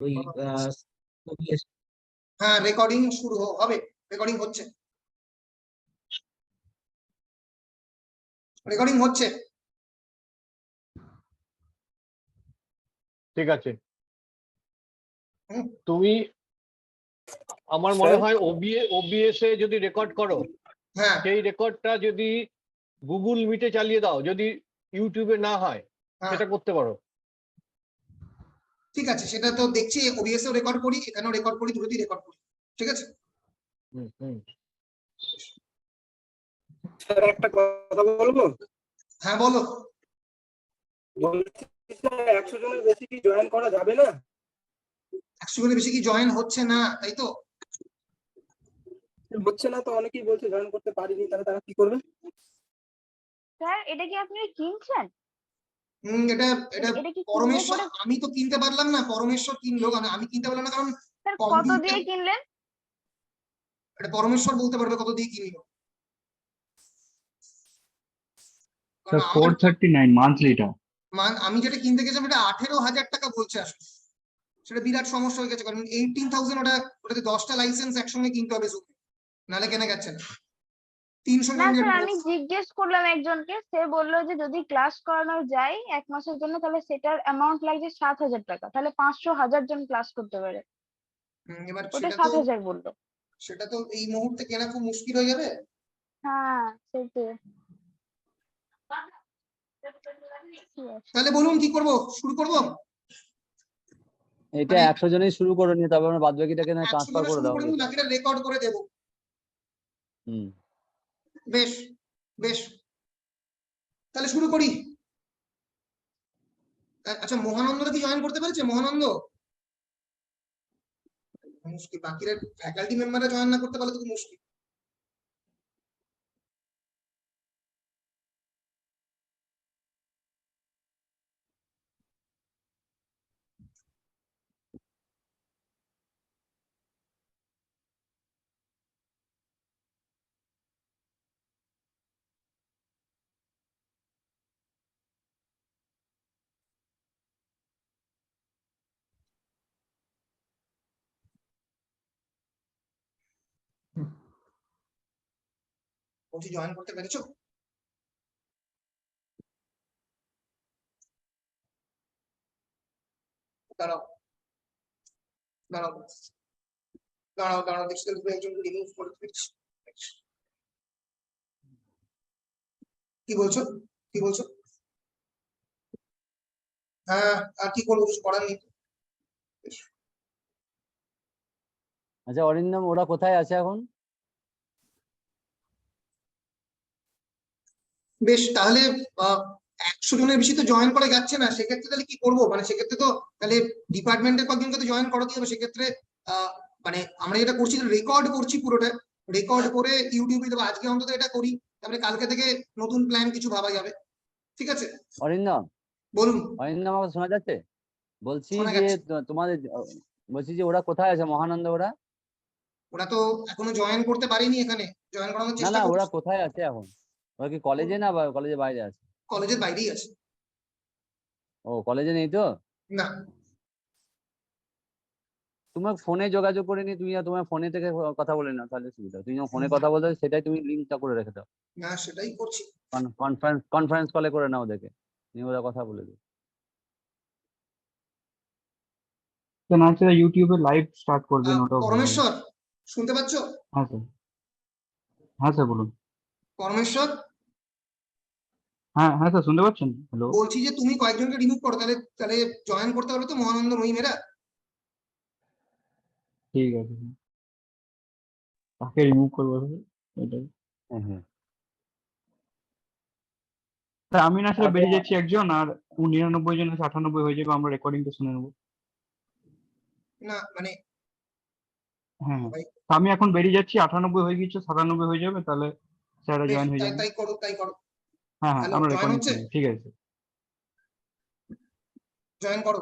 ওই হ্যাঁ, রেকর্ডিং শুরু হবে, রেকর্ডিং হচ্ছে, রেকর্ডিং হচ্ছে। ঠিক আছে, তুমি আমার মনে হয় ওবিএস এ যদি রেকর্ড করো, হ্যাঁ, সেই রেকর্ডটা যদি গুগল মিটে চালিয়ে দাও, যদি ইউটিউবে না হয় সেটা করতে পারো। ঠিক আছে, সেটা তো দেখছি, ওবিএস এও রেকর্ড করি, এখানেও রেকর্ড করি, দুটোতেই রেকর্ড করি, ঠিক আছে। স্যার একটা কথা বলবো? হ্যাঁ বলো। বলছি স্যার 100 জনের বেশি কি জয়েন করা যাবে না? 100 জনের বেশি কি জয়েন হচ্ছে না, তাই তো? হচ্ছে না তো, অনেকেই বলছে জয়েন করতে পারিনি, তাহলে তারা কি করবে? স্যার এটা কি আপনি কিনছেন? এটা এটা পরমেশ্বর, আমি তো কিনতে পারলাম না, পরমেশ্বর কিনলো, কারণ আমি কিনতে পারলাম না, কারণ স্যার কত দিয়ে কিনলেন? এটা পরমেশ্বর বলতে পারবে কত দিয়ে কিনলো। স্যার 439 মান্থলিটা। আমি যেটা কিনতে গেছিলাম এটা 18,000 টাকা বলছে আসলে, সেটা বিরাট সমস্যা হয়ে গেছে, কারণ 18,000 ওটাতে 10টা লাইসেন্স একসঙ্গে কিনতে হবে, নাহলে কেনা যাচ্ছে না। 300 না স্যার, আমি জিজ্ঞেস করলাম একজনকে, সে বললো যে যদি ক্লাস করানো যায় 1 মাসের জন্য, তাহলে সেটার অ্যামাউন্ট লাগছে 7,000 টাকা, তাহলে 500,000 জন ক্লাস করতে পারে। এবার ওটা 7,000 বললো। সেটা তো এই মুহূর্তে কেনা খুব মুশকিল হয়ে যাবে। হ্যাঁ সেটাই। তাহলে বলুন কি করব, শুরু করব? এটা 100 জনেই শুরু করে নিয়ে, তারপর আমরা বাদ বাকিটাকে না ট্রান্সফার করে দাও, বাকিটা রেকর্ড করে দেব। বেশ বেশ, তাহলে শুরু করি। আচ্ছা, মহানন্দটা কি জয়েন করতে পেরেছে? মহানন্দ মুশকিল, বাকিরা ফ্যাকাল্টি মেম্বাররা জয়েন না করতে পারলে তো মুশকিল। বলছি জয়েন করতে পেরেছো? দাঁড়াও দাঁড়াও দাঁড়াও দাঁড়াও, দেখছি একজনকে রিমুভ করে দিচ্ছি। কি বলছো, কি বলছো? হ্যাঁ, আর কি করবো, কিছু করার নেই। আচ্ছা অরিন্দম, ওরা কোথায় আছে এখন? বেশ, তাহলে 100 জনের বেশি তো জয়েন করা যাচ্ছে না, সেক্ষেত্রে তাহলে কি করবো, মানে সেক্ষেত্রে তো তাহলে ডিপার্টমেন্টের কয়েকজনকে তো জয়েন করাতে হবে। সেক্ষেত্রে মানে আমরা যেটা করছি, রেকর্ড করছি পুরোটা, রেকর্ড করে ইউটিউবে দেবো। আজকে অন্তত এটা করি, তারপরে কালকে থেকে নতুন প্ল্যান কিছু ভাবা যাবে, ঠিক আছে? অরিন্দম বলুন। অরিন্দম, আমাকে শোনা যাচ্ছে? বলছি যে তোমাদের, বলছি যে ওরা কোথায় আছে, মহানন্দ? ওরা তো এখনো জয়েন করতে পারেনি, এখানে জয়েন করানোর চেষ্টা না, করছি। ওরা কোথায় আছে এখন? ওরা কি কলেজে না কলেজের বাইরে আছে? কলেজের বাইরেই আছে। ও, কলেজে নেই তো? না। তোমার ফোনে যোগাযোগ করে নি, তুমি তোমার ফোনে থেকে কথা বলে নাও, তাহলে সুবিধা। তুমি যখন ফোনে কথা বলতে, সেটাই তুমি লিঙ্কটা করে রেখে দাও। না, সেটাই করছি। কনফারেন্স কলে করে নাও, দেখে তুমি ওরা কথা বলে দিও। না স্যার, ইউটিউবে লাইভ স্টার্ট করবেন, ওটাও পরমেশ্বর শুনতে পাচ্ছ? হ্যাঁ স্যার, হ্যাঁ স্যার বলুন। পরমেশ্বর, হ্যাঁ হ্যাঁ স্যার, শুনতে পাচ্ছেন? হ্যালো, বলছি যে তুমি কয়েকজনকে রিমুভ করো, তাহলে তাহলে জয়েন করতে পারবে তো মহানন্দ রহিমেরা। ঠিক আছে, তাকে রিমুভ করবো এটাই। স্যার আমি না আসলে বেরিয়ে যাচ্ছি একজন, আর 99 জন আছে, 98 হয়ে যাবে, আমরা রেকর্ডিংটা শুনে নেবো। না মানে হ্যাঁ হ্যাঁ, আমি এখন বেরিয়ে যাচ্ছি, 98 হয়ে গেছে, 97 হয়ে যাবে, তাহলে স্যাররা জয়েন হয়ে যাবে। তাই করো, তাই করো। হ্যাঁ হ্যাঁ, আমরা জয়েন রেকর্ডিং হচ্ছে, ঠিক আছে, জয়েন করো।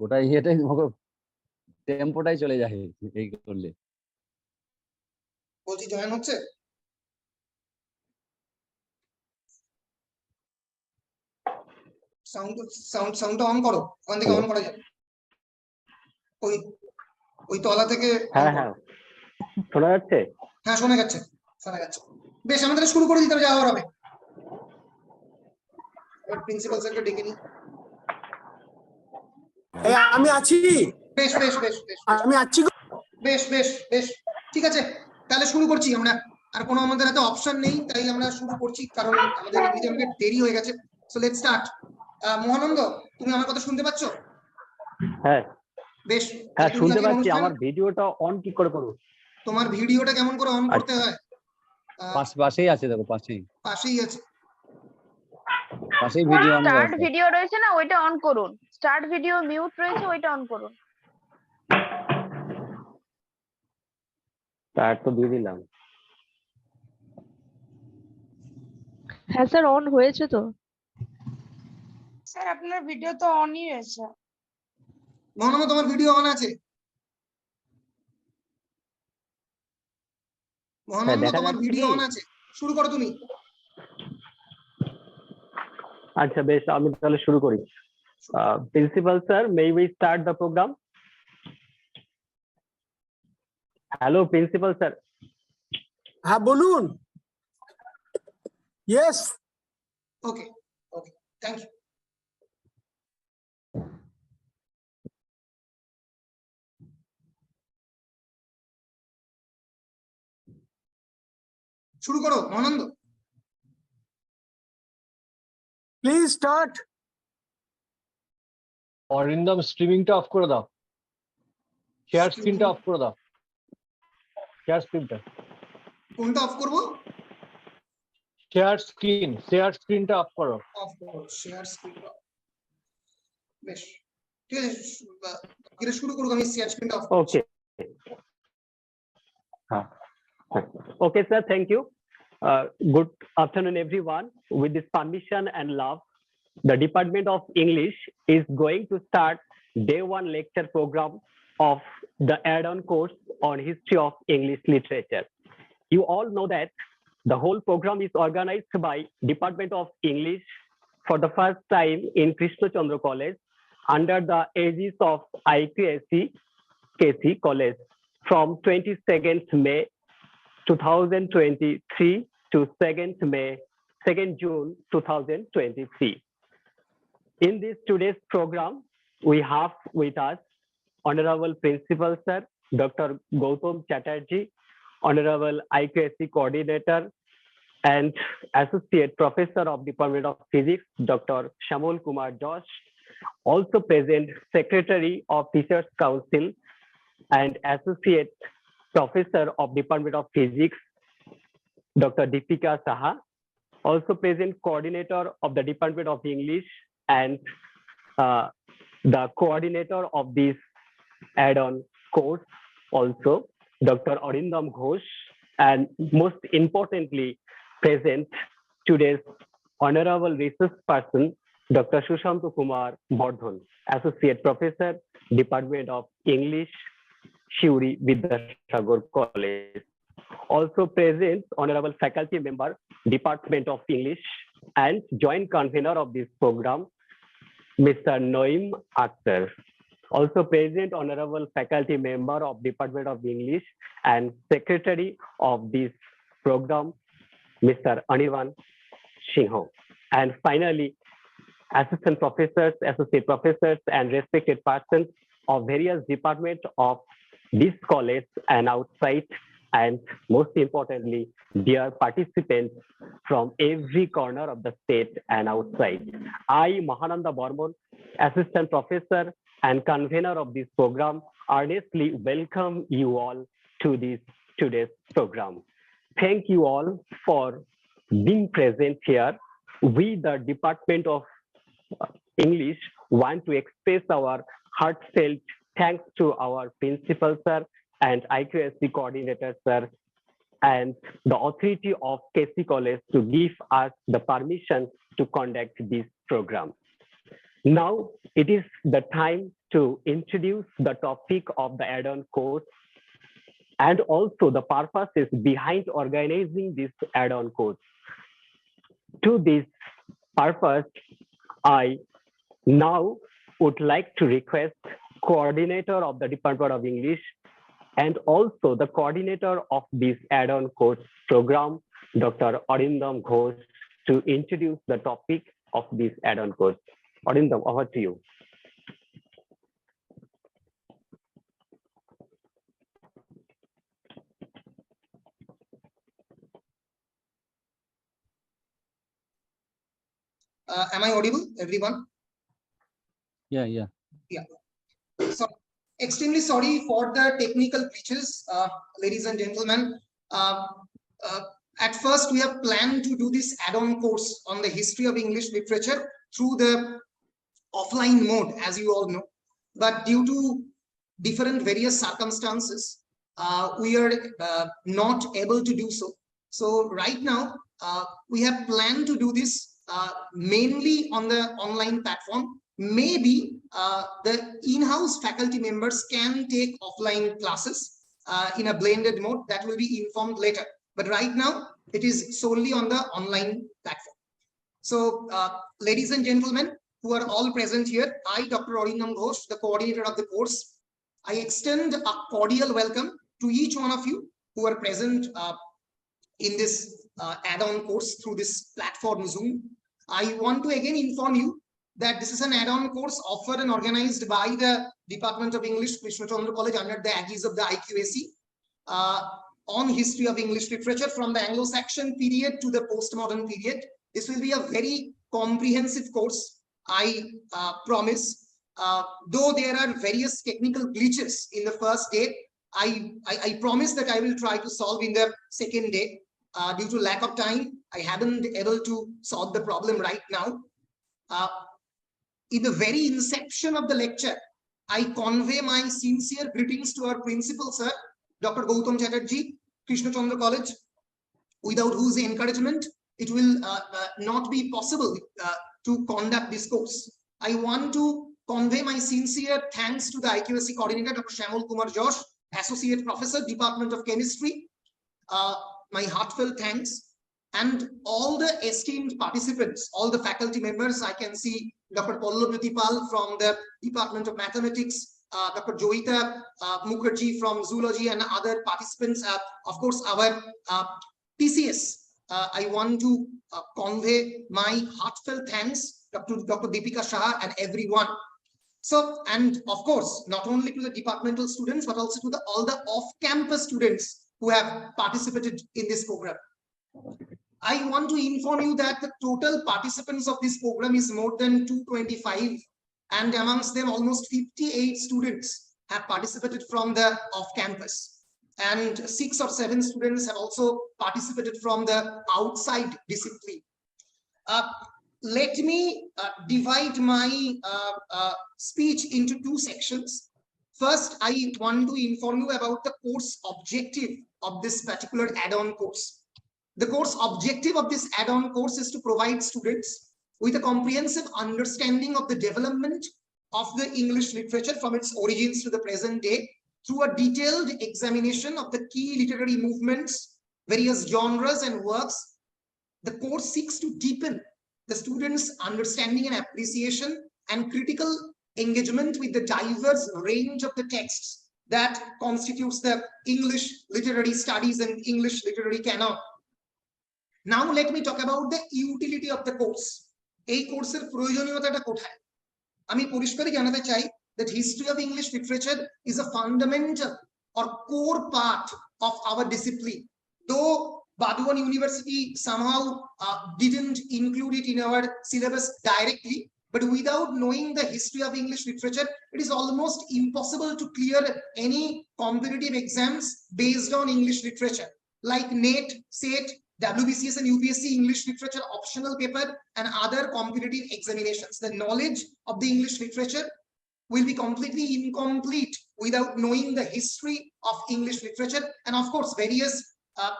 ওটাই এটাই টেম্পোটাই চলে যায় এই করলে। বলছি জয়েন হচ্ছে? সাউন্ডটা অন করো, ওখান থেকে অন করা যাবে। ওই ওই তলা থেকে on করো। হ্যাঁ শোনা যাচ্ছে? হ্যাঁ শোনা যাচ্ছে, শোনা যাচ্ছে। বেশ, আমাদের শুরু করে দিতে হবে, যা হওয়ার হবে। প্রিন্সিপাল স্যারকে ডেকে নিই। আমি আছি, বেশ বেশ বেশ বেশ আমি আছি গো। বেশ বেশ বেশ ঠিক আছে, তাহলে শুরু করছি আমরা। আর কোনো আমাদের হাতে অপশন নেই, তাই আমরা শুরু করছি, কারণ আমাদের এমনিতে অনেক দেরি হয়ে গেছে। So let's start. মহানন্দ, তুমি আমার কথা শুনতে পাচ্ছ? হ্যাঁ বেশ, হ্যাঁ তুমি শুনতে আজকে পাচ্ছি। অনুষ্ঠান, আমার ভিডিওটা অন কি করে করবো? তোমার ভিডিওটা কেমন করে অন করতে হয়? পাশেই আছে, দেখো পাশেই পাশেই আছে। পাশেই ভিডিও অন স্টার্ট ভিডিও রয়েছে না, ওইটা অন করুন। স্টার্ট ভিডিও মিউট রয়েছে, ওইটা অন করুন। তার তো দিয়ে দিলাম। হ্যাঁ স্যার, অন হয়েছে তো। স্যার আপনার ভিডিও তো অনই রয়েছে। মহানন্দ, তোমার ভিডিও অন আছে? মহানন্দ, দেখা তোমার যাচ্ছে ভিডিও কি? অন আছে, শুরু করো তুমি। আচ্ছা বেশ, আমি তাহলে শুরু করি। Principal sir, may we start the program? Hello principal sir. হ্যাঁ বলুন। Yes. Okay okay, thank you. শুরু করো মহানন্দ। Please start. অরিন্দম স্ট্রিমিংটা অফ করে দাও, শেয়ার স্ক্রিনটা অফ করে দাও, শেয়ার স্ক্রিনটা। কোনটা অফ করবো? শেয়ার স্ক্রিনটা অফ করো। অফ করো, শেয়ার স্ক্রিন। বেশ, ঠিক আছে, এটা শুরু করুক, আমি শেয়ার স্ক্রিনটা অফ করছি। Okay. Okay, sir. Thank you. Good afternoon, everyone. With this permission and love, the Department of English is going to start day one lecture program of the add-on course on history of English literature. You all know that the whole program is organized by Department of English for the first time in Krishna Chandra College under the aegis of IQAC College from 22nd May 2023 to 2nd June 2023. In this today's program, we have with us Honorable Principal Sir, Dr. Goutam Chatterjee, Honorable IQAC Coordinator and Associate Professor of Department of Physics, Dr. Shyamal Kumar Jash, also present Secretary of Teachers Council and Associate Professor of Department of Physics, Dr. Dipika Saha, also present Coordinator of the Department of English and the Coordinator of this add-on course, also Dr. Arindam Ghosh, and most importantly, present today's Honorable Research Person, Dr. Susanta Kumar Bardhan, Associate Professor, Department of English, Suri, Vidyasagar College. Also present Honorable Faculty Member, Department of English, and Joint Convener of this program, Mr. Noim Akhtar. Also present Honorable Faculty Member of Department of English and Secretary of this program, Mr. Anirban Singho. And finally, Assistant Professors, Associate Professors, and respected persons of various departments of this college and outside, and most importantly, dear participants from every corner of the state and outside. I, Mahananda Barman, Assistant Professor and Convener of this program, earnestly welcome you all to this today's program. Thank you all for being present here. We, the Department of English, want to express our heartfelt thanks to our Principal Sir and IQAC Coordinator Sir and the authority of KC College to give us the permission to conduct this program. Now it is the time to introduce the topic of the add-on course and also the purposes behind organizing this add-on course. To this purpose, I now would like to request coordinator of the Department of English and also the coordinator of this add-on course program, Dr. Arindam Ghosh, to introduce the topic of this add-on course. Arindam, over to you. Am I audible, everyone? Yeah. So, extremely sorry for the technical glitches, ladies and gentlemen. At first, we have planned to do this add-on course on the history of English literature through the offline mode, as you all know. But due to different various circumstances, we are not able to do so. So right now, we have planned to do this mainly on the online platform. Maybe the in-house faculty members can take offline classes in a blended mode. That will be informed later. But right now, it is solely on the online platform. So, ladies and gentlemen, who are all present here, I, Dr. Arindam Ghosh, the coordinator of the course, I extend a cordial welcome to each one of you who are present in this add-on course through this platform Zoom. I want to again inform you that this is an add-on course offered and organized by the Department of English, Krishna Chandra College, under the aegis of the IQAC, on history of English literature from the Anglo-Saxon period to the Postmodern period. This will be a very comprehensive course, I promise. Though there are various technical glitches in the first day, I promise that I will try to solve in the second day. Due to lack of time, I haven't been able to solve the problem right now. In the very inception of the lecture, I convey my sincere greetings to our principal, sir, Dr. Goutam Chatterjee, Krishna Chandra College, without whose encouragement it will not be possible to conduct this course. I want to convey my sincere thanks to the IQAC Coordinator, Dr. Shyamal Kumar Jash, Associate Professor, Department of Chemistry. My heartfelt thanks, and all the esteemed participants, all the faculty members. I can see Dr. Pallav Pal from the Department of Mathematics, Dr. Joita Mukherjee from Zoology, and other participants. Of course, our TCS. I want to convey my heartfelt thanks to Dr. Dipika Saha and everyone. So, and of course, not only to the departmental students, but also to all the off-campus students who have participated in this program. I want to inform you that the total participants of this program is more than 225, and amongst them almost 58 students have participated from the off-campus, and 6 or 7 students have also participated from the outside discipline. Let me divide my speech into 2 sections. First, I want to inform you about the course objective of this particular add-on course. The course objective of this add-on course is to provide students with a comprehensive understanding of the development of the English literature from its origins to the present day through a detailed examination of the key literary movements, various genres and works. The course seeks to deepen the students' understanding and appreciation and critical engagement with the diverse range of the texts that constitutes the English literary studies and English literary canon. Now let me talk about the utility of the course. A course er proyojoniyotata kothay? Ami porishkari janate chai that history of English literature is a fundamental or core part of our discipline. Though Bardhan University somehow didn't include it in our syllabus directly, but without knowing the history of English literature, it is almost impossible to clear any competitive exams based on English literature, like NET, SET, WBCS and UPSC English literature optional paper and other competitive examinations. The knowledge of the English literature will be completely incomplete without knowing the history of English literature, and of course various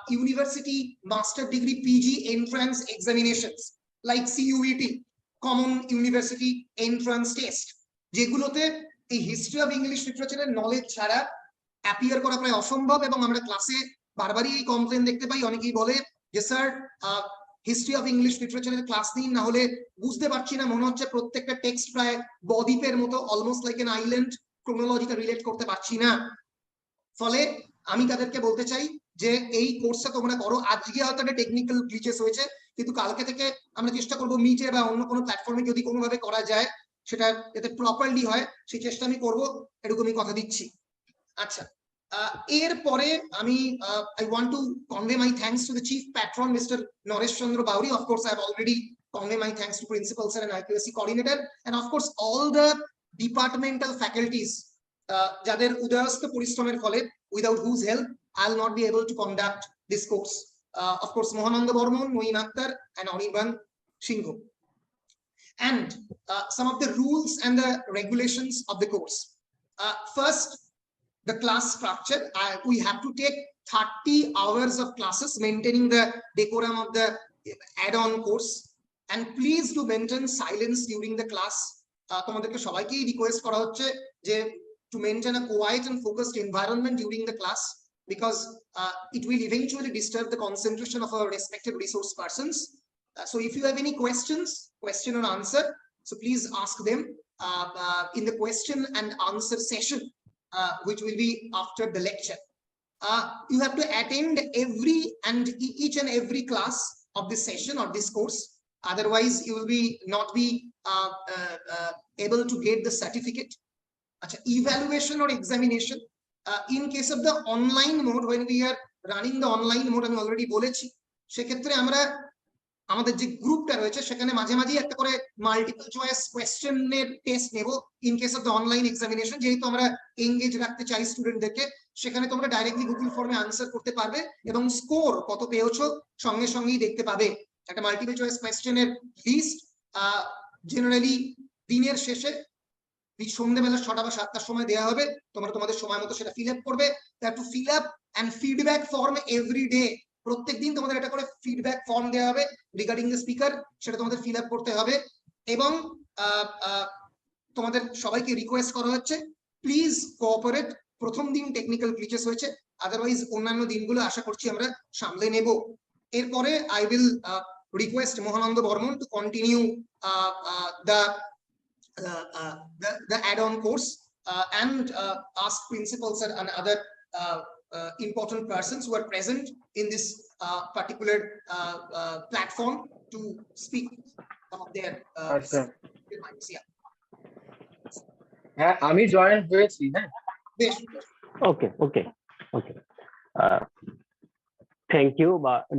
university master degree PG entrance examinations like CUET, Common University Entrance Test, যেগুলোতে এই history of English লিটারেচারের knowledge ছাড়া appear করা প্রায় অসম্ভব। এবং আমরা ক্লাসে বারবারই এই কমপ্লেন দেখতে পাই, অনেকেই বলে যে স্যার হিস্ট্রি অফ ইংলিশ লিটারেচারের ক্লাস দিন, না হলে বুঝতে পারছি না, মনে হচ্ছে প্রত্যেকটা টেক্সট প্রায় বদ্বীপের মতো, অলমোস্ট লাইক এন আইল্যান্ড, ক্রোনোলজিটা রিলেট করতে পারছি না। ফলে আমি তাদেরকে বলতে চাই যে এই কোর্সটা তোমরা করো। আজকে হয়তো একটা টেকনিক্যাল গ্লিচেস হয়েছে, কিন্তু কালকে থেকে আমরা চেষ্টা করবো মিটে বা অন্য কোনো প্ল্যাটফর্মে যদি কোনোভাবে করা যায় সেটা যাতে প্রপারলি হয়, সেই চেষ্টা আমি করবো, এটুকু আমি কথা দিচ্ছি। আচ্ছা, এরপরে আমি I want to convey my thanks to the chief patron Mr. Naresh Chandra Bauri. Of course, I have already conveyed my thanks to principal sir and IQAC coordinator, and of course all the departmental faculties যাদের উদয়স্ত পরিশ্রমের ফলে, without whose help I'll not be able to conduct this course. Of course, Mohananda Bormon, Moin Akhtar, and Anirban Singh. And some of the rules and the regulations of the course. First, the class structure. We have to take 30 hours of classes, maintaining the decorum of the add-on course. And please do maintain silence during the class. তোমাদেরকে সবাইকেই request করা হচ্ছে যে to maintain a quiet and focused environment during the class, because it will eventually disturb the concentration of our respective resource persons. So if you have any questions, question or answer, so please ask them in the question and answer session, which will be after the lecture. You have to attend each and every class of this session or this course. Otherwise, you will not be able to get the certificate. Evaluation or examination. In case of the online mode, when we are running the online mode, আমি already বলেছি, সেক্ষেত্রে আমরা আমাদের যে গ্রুপটা রয়েছে সেখানে মাঝে মাঝে একটা করে মাল্টিপল চয়েস কোয়েশ্চেনের টেস্ট নেব। In case of the online examination, যেহেতু আমরা এঙ্গেজ রাখতে চাই স্টুডেন্টদেরকে, সেখানে তোমরা ডাইরেক্টলি গুগল ফর্মে আনসার করতে পারবে এবং স্কোর কত পেয়েছো সঙ্গে সঙ্গেই দেখতে পাবে। একটা মাল্টিপল চয়েস কোয়েশ্চেনের লিস্ট জেনারেলি দিনের শেষে সন্ধ্যেবেলা 6টা বা 7টার সময় দেওয়া হবে। তোমরা তোমাদের সময় মতো সেটা ফিল আপ করবে। To fill up and feedback form every day, প্রত্যেকদিন তোমাদের একটা করে ফিডব্যাক ফর্ম দেওয়া হবে রিগার্ডিং দ্য স্পিকার, সেটা তোমাদের ফিল আপ করতে হবে। এবং তোমাদের সবাইকে রিকোয়েস্ট করা হচ্ছে, প্লিজ কোঅপারেট। প্রথম দিন টেকনিক্যাল গ্লিচেস হয়েছে, আদারওয়াইজ অন্যান্য দিনগুলো আশা করছি আমরা সামলে নেব। এরপরে I will request Mohananda Barman to continue the add-on course and ask principals and other important persons who are present in this particular platform to speak of their minds. হ্যাঁ, আমি জয়েন হয়েছি। হ্যাঁ, Okay. Thank you,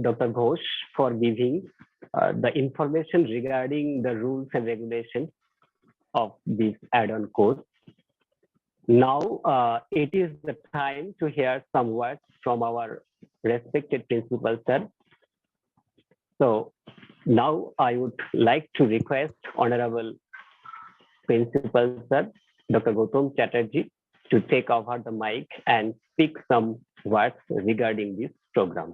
Dr. Ghosh, for giving the information regarding the rules and regulations of this add-on course. Now it is the time to hear some words from our respected principal sir. So now I would like to request Honorable Principal Sir Dr. Goutam Chatterjee to take over the mic and speak some words regarding this program.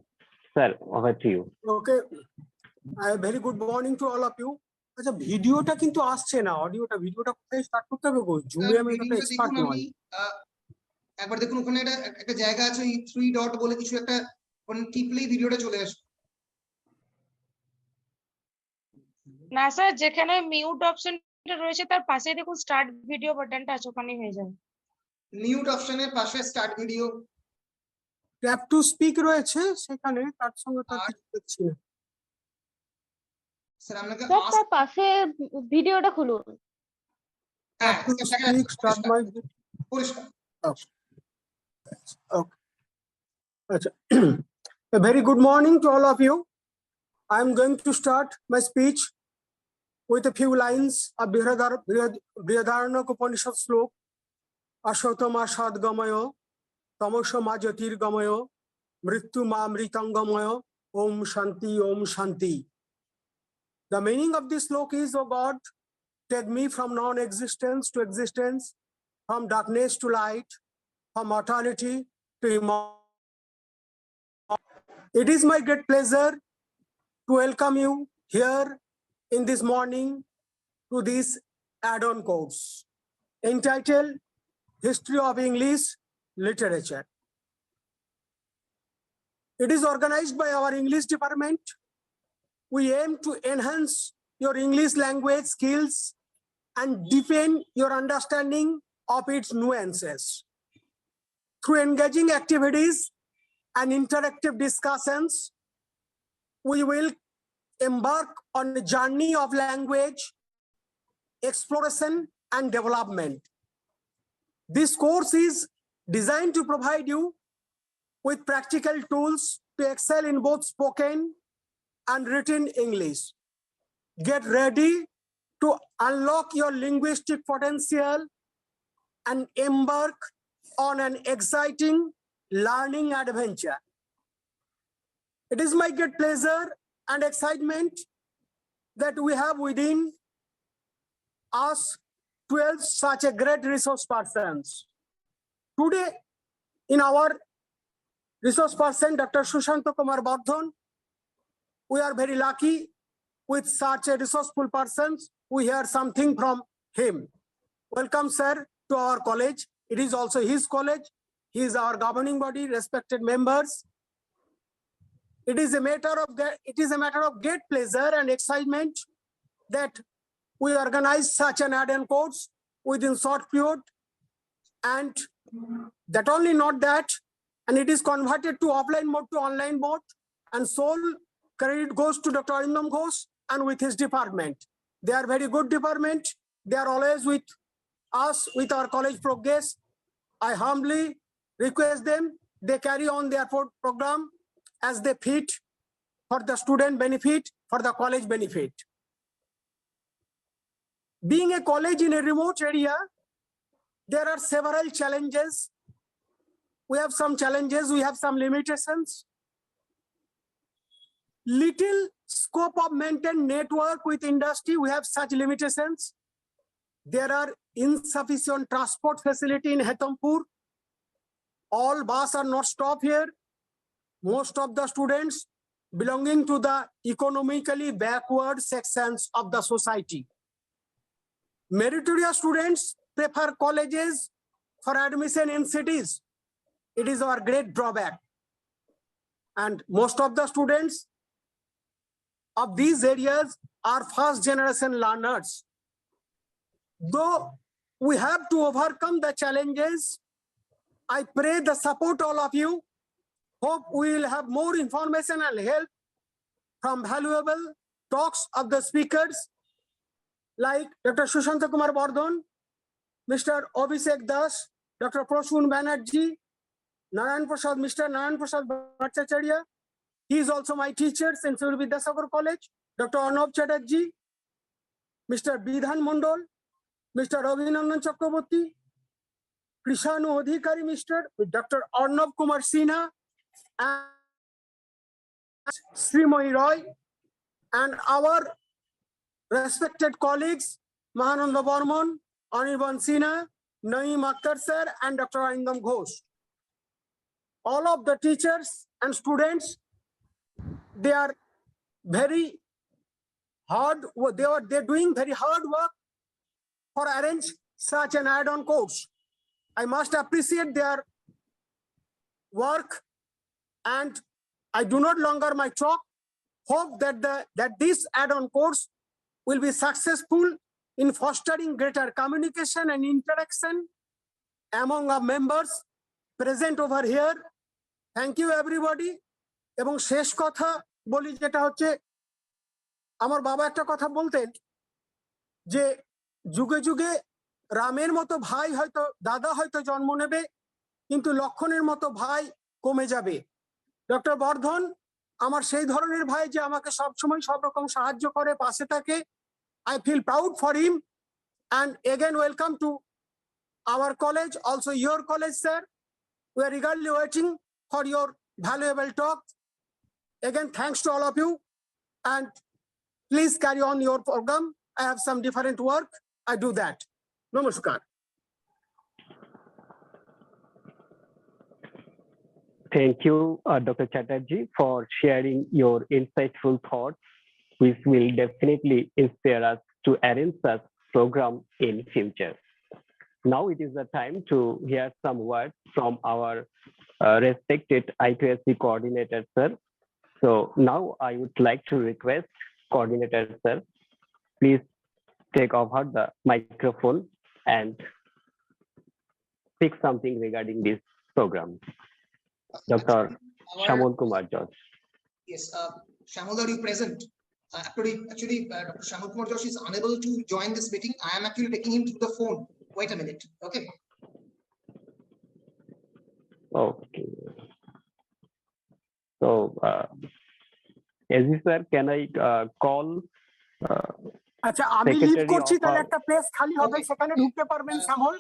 Sir, over to you. Okay, very good morning to all of you. আচ্ছা, ভিডিওটা কিন্তু আসছে না, অডিওটা, ভিডিওটা কোথায় start করতে হবে গো? জুমে আমি এটা এক্সপার্ট নই। একবার দেখুন, ওখানে একটা জায়গা আছে, ওই 3 ডট বলে কিছু একটা, কোন টিপলেই ভিডিওটা চলে আসবে। না স্যার, যেখানে মিউট অপশনটা রয়েছে তার পাশে দেখুন স্টার্ট ভিডিও বাটনটা আছে, ওখানেই হয়ে যাবে। মিউট অপশনের পাশে start video, tap to speak রয়েছে সেখানে, তার সঙ্গে তার কিছু দেখছি না। স্যার আপনাকে তার পাশে ভিডিওটা খুলুন। হ্যাঁ, স্টার্ট মাই পরিষ্কার। Okay. A very good morning to all of you. I am going to start my speech with a few lines of Brihadaranyaka Upanishad slok. Ashotama Sadgamayo, Tamasha Ma Jyotirgamayo, Mrityu Ma Mritangamayo, Om Shanti, Om Shanti. The meaning of this slok is, O God, take me from non-existence to existence, from darkness to light, from mortality to immortality. It is my great pleasure to welcome you here in this morning to this add-on course entitled History of English Literature. It is organized by our English department. We aim to enhance your English language skills and deepen your understanding of its nuances. Through engaging activities and interactive discussions, we will embark on a journey of language exploration and development. This course is designed to provide you with practical tools to excel in both spoken and written English. Get ready to unlock your linguistic potential and embark on an exciting learning adventure. It is my great pleasure and excitement that we have within us 12 such a great resource persons. Today, in our resource person, Dr. Susanta Kumar Bardhan, we are very lucky with such a resourceful persons. We hear something from him. Welcome, sir, to our college. It is also his college. He is our governing body, respected members. It is a matter of great pleasure and excitement that we organize such an add-on course within short period, and that only not that, and it is converted to offline mode to online mode, and sole credit goes to Dr. Arindam Ghosh and with his department. They are very good department. They are always with us, with our college progress. I humbly request them, they carry on their program as they fit for the student benefit, for the college benefit. Being a college in a remote area, there are several challenges. We have some challenges, we have some limitations. Little scope of maintain network with industry, we have such limitations. There are insufficient transport facility in Hetampur. All buses are not stopped here. Most of the students belonging to the economically backward sections of the society. Meritorious students prefer colleges for admission in cities. It is our great drawback. And most of the students of these areas are first generation learners. Though we have to overcome the challenges, I pray the support all of you. Hope we will have more information and help from valuable talks of the speakers like Dr. Susanta Kumar Bardhan, Mr. Abhishek Das, Dr. Prasun Banerjee, Mr. Narayan Prasad Bhattacharya. He is also my teacher in Suri Vidyasagar College, Dr. Goutam Chatterjee, Mr. Bidhan Mondol, Mr. Ravinandan Chakraborty, Krishna Adhikari, Dr. Arnav Kumar Sinha, and Srimoy Roy, and our respected colleagues, Mahananda Barman, Anirban Sinha, Naeem Akhtar sir, and Dr. Arindam Ghosh. All of the teachers and students, they are very hard, they're doing very hard work for arrange such an add-on course. I must appreciate their work, and I do not longer my talk. Hope that this add-on course will be successful in fostering greater communication and interaction among our members present over here. Thank you everybody. এবং শেষ কথা বলি, যেটা হচ্ছে আমার বাবা একটা কথা বলতেন যে যুগে যুগে রামের মতো ভাই হয়তো দাদা হয়তো জন্ম নেবে, কিন্তু লক্ষণের মতো ভাই কমে যাবে। ডক্টর বর্ধন আমার সেই ধরনের ভাই যে আমাকে সবসময় সব রকম সাহায্য করে, পাশে থাকে। I feel proud for him, and again welcome to our college, also your college, sir. We are eagerly waiting for your valuable talk. Again, thanks to all of you, and please carry on your program. I have some different work. I do that. Namaskar. Thank you, Dr. Chatterjee, for sharing your insightful thoughts, which will definitely inspire us to arrange such program in future. now it is the time to hear some words from our respected IQAC coordinator, sir. So now I would like to request coordinator, sir, please take over the microphone and speak something regarding this program. Dr. Shyamal Kumar Jash. Yes, Shyamal, are you present? Actually, Dr. Shyamal Kumar Jash is unable to join this meeting. I am actually taking him through the phone. Wait a minute. Okay. Okay. So, aegis sir, can I call? আচ্ছা আমি leave Secretary করছি of তাহলে our- একটা place খালি হবে সেখানে ঢুকতে পারবেন শ্যামল।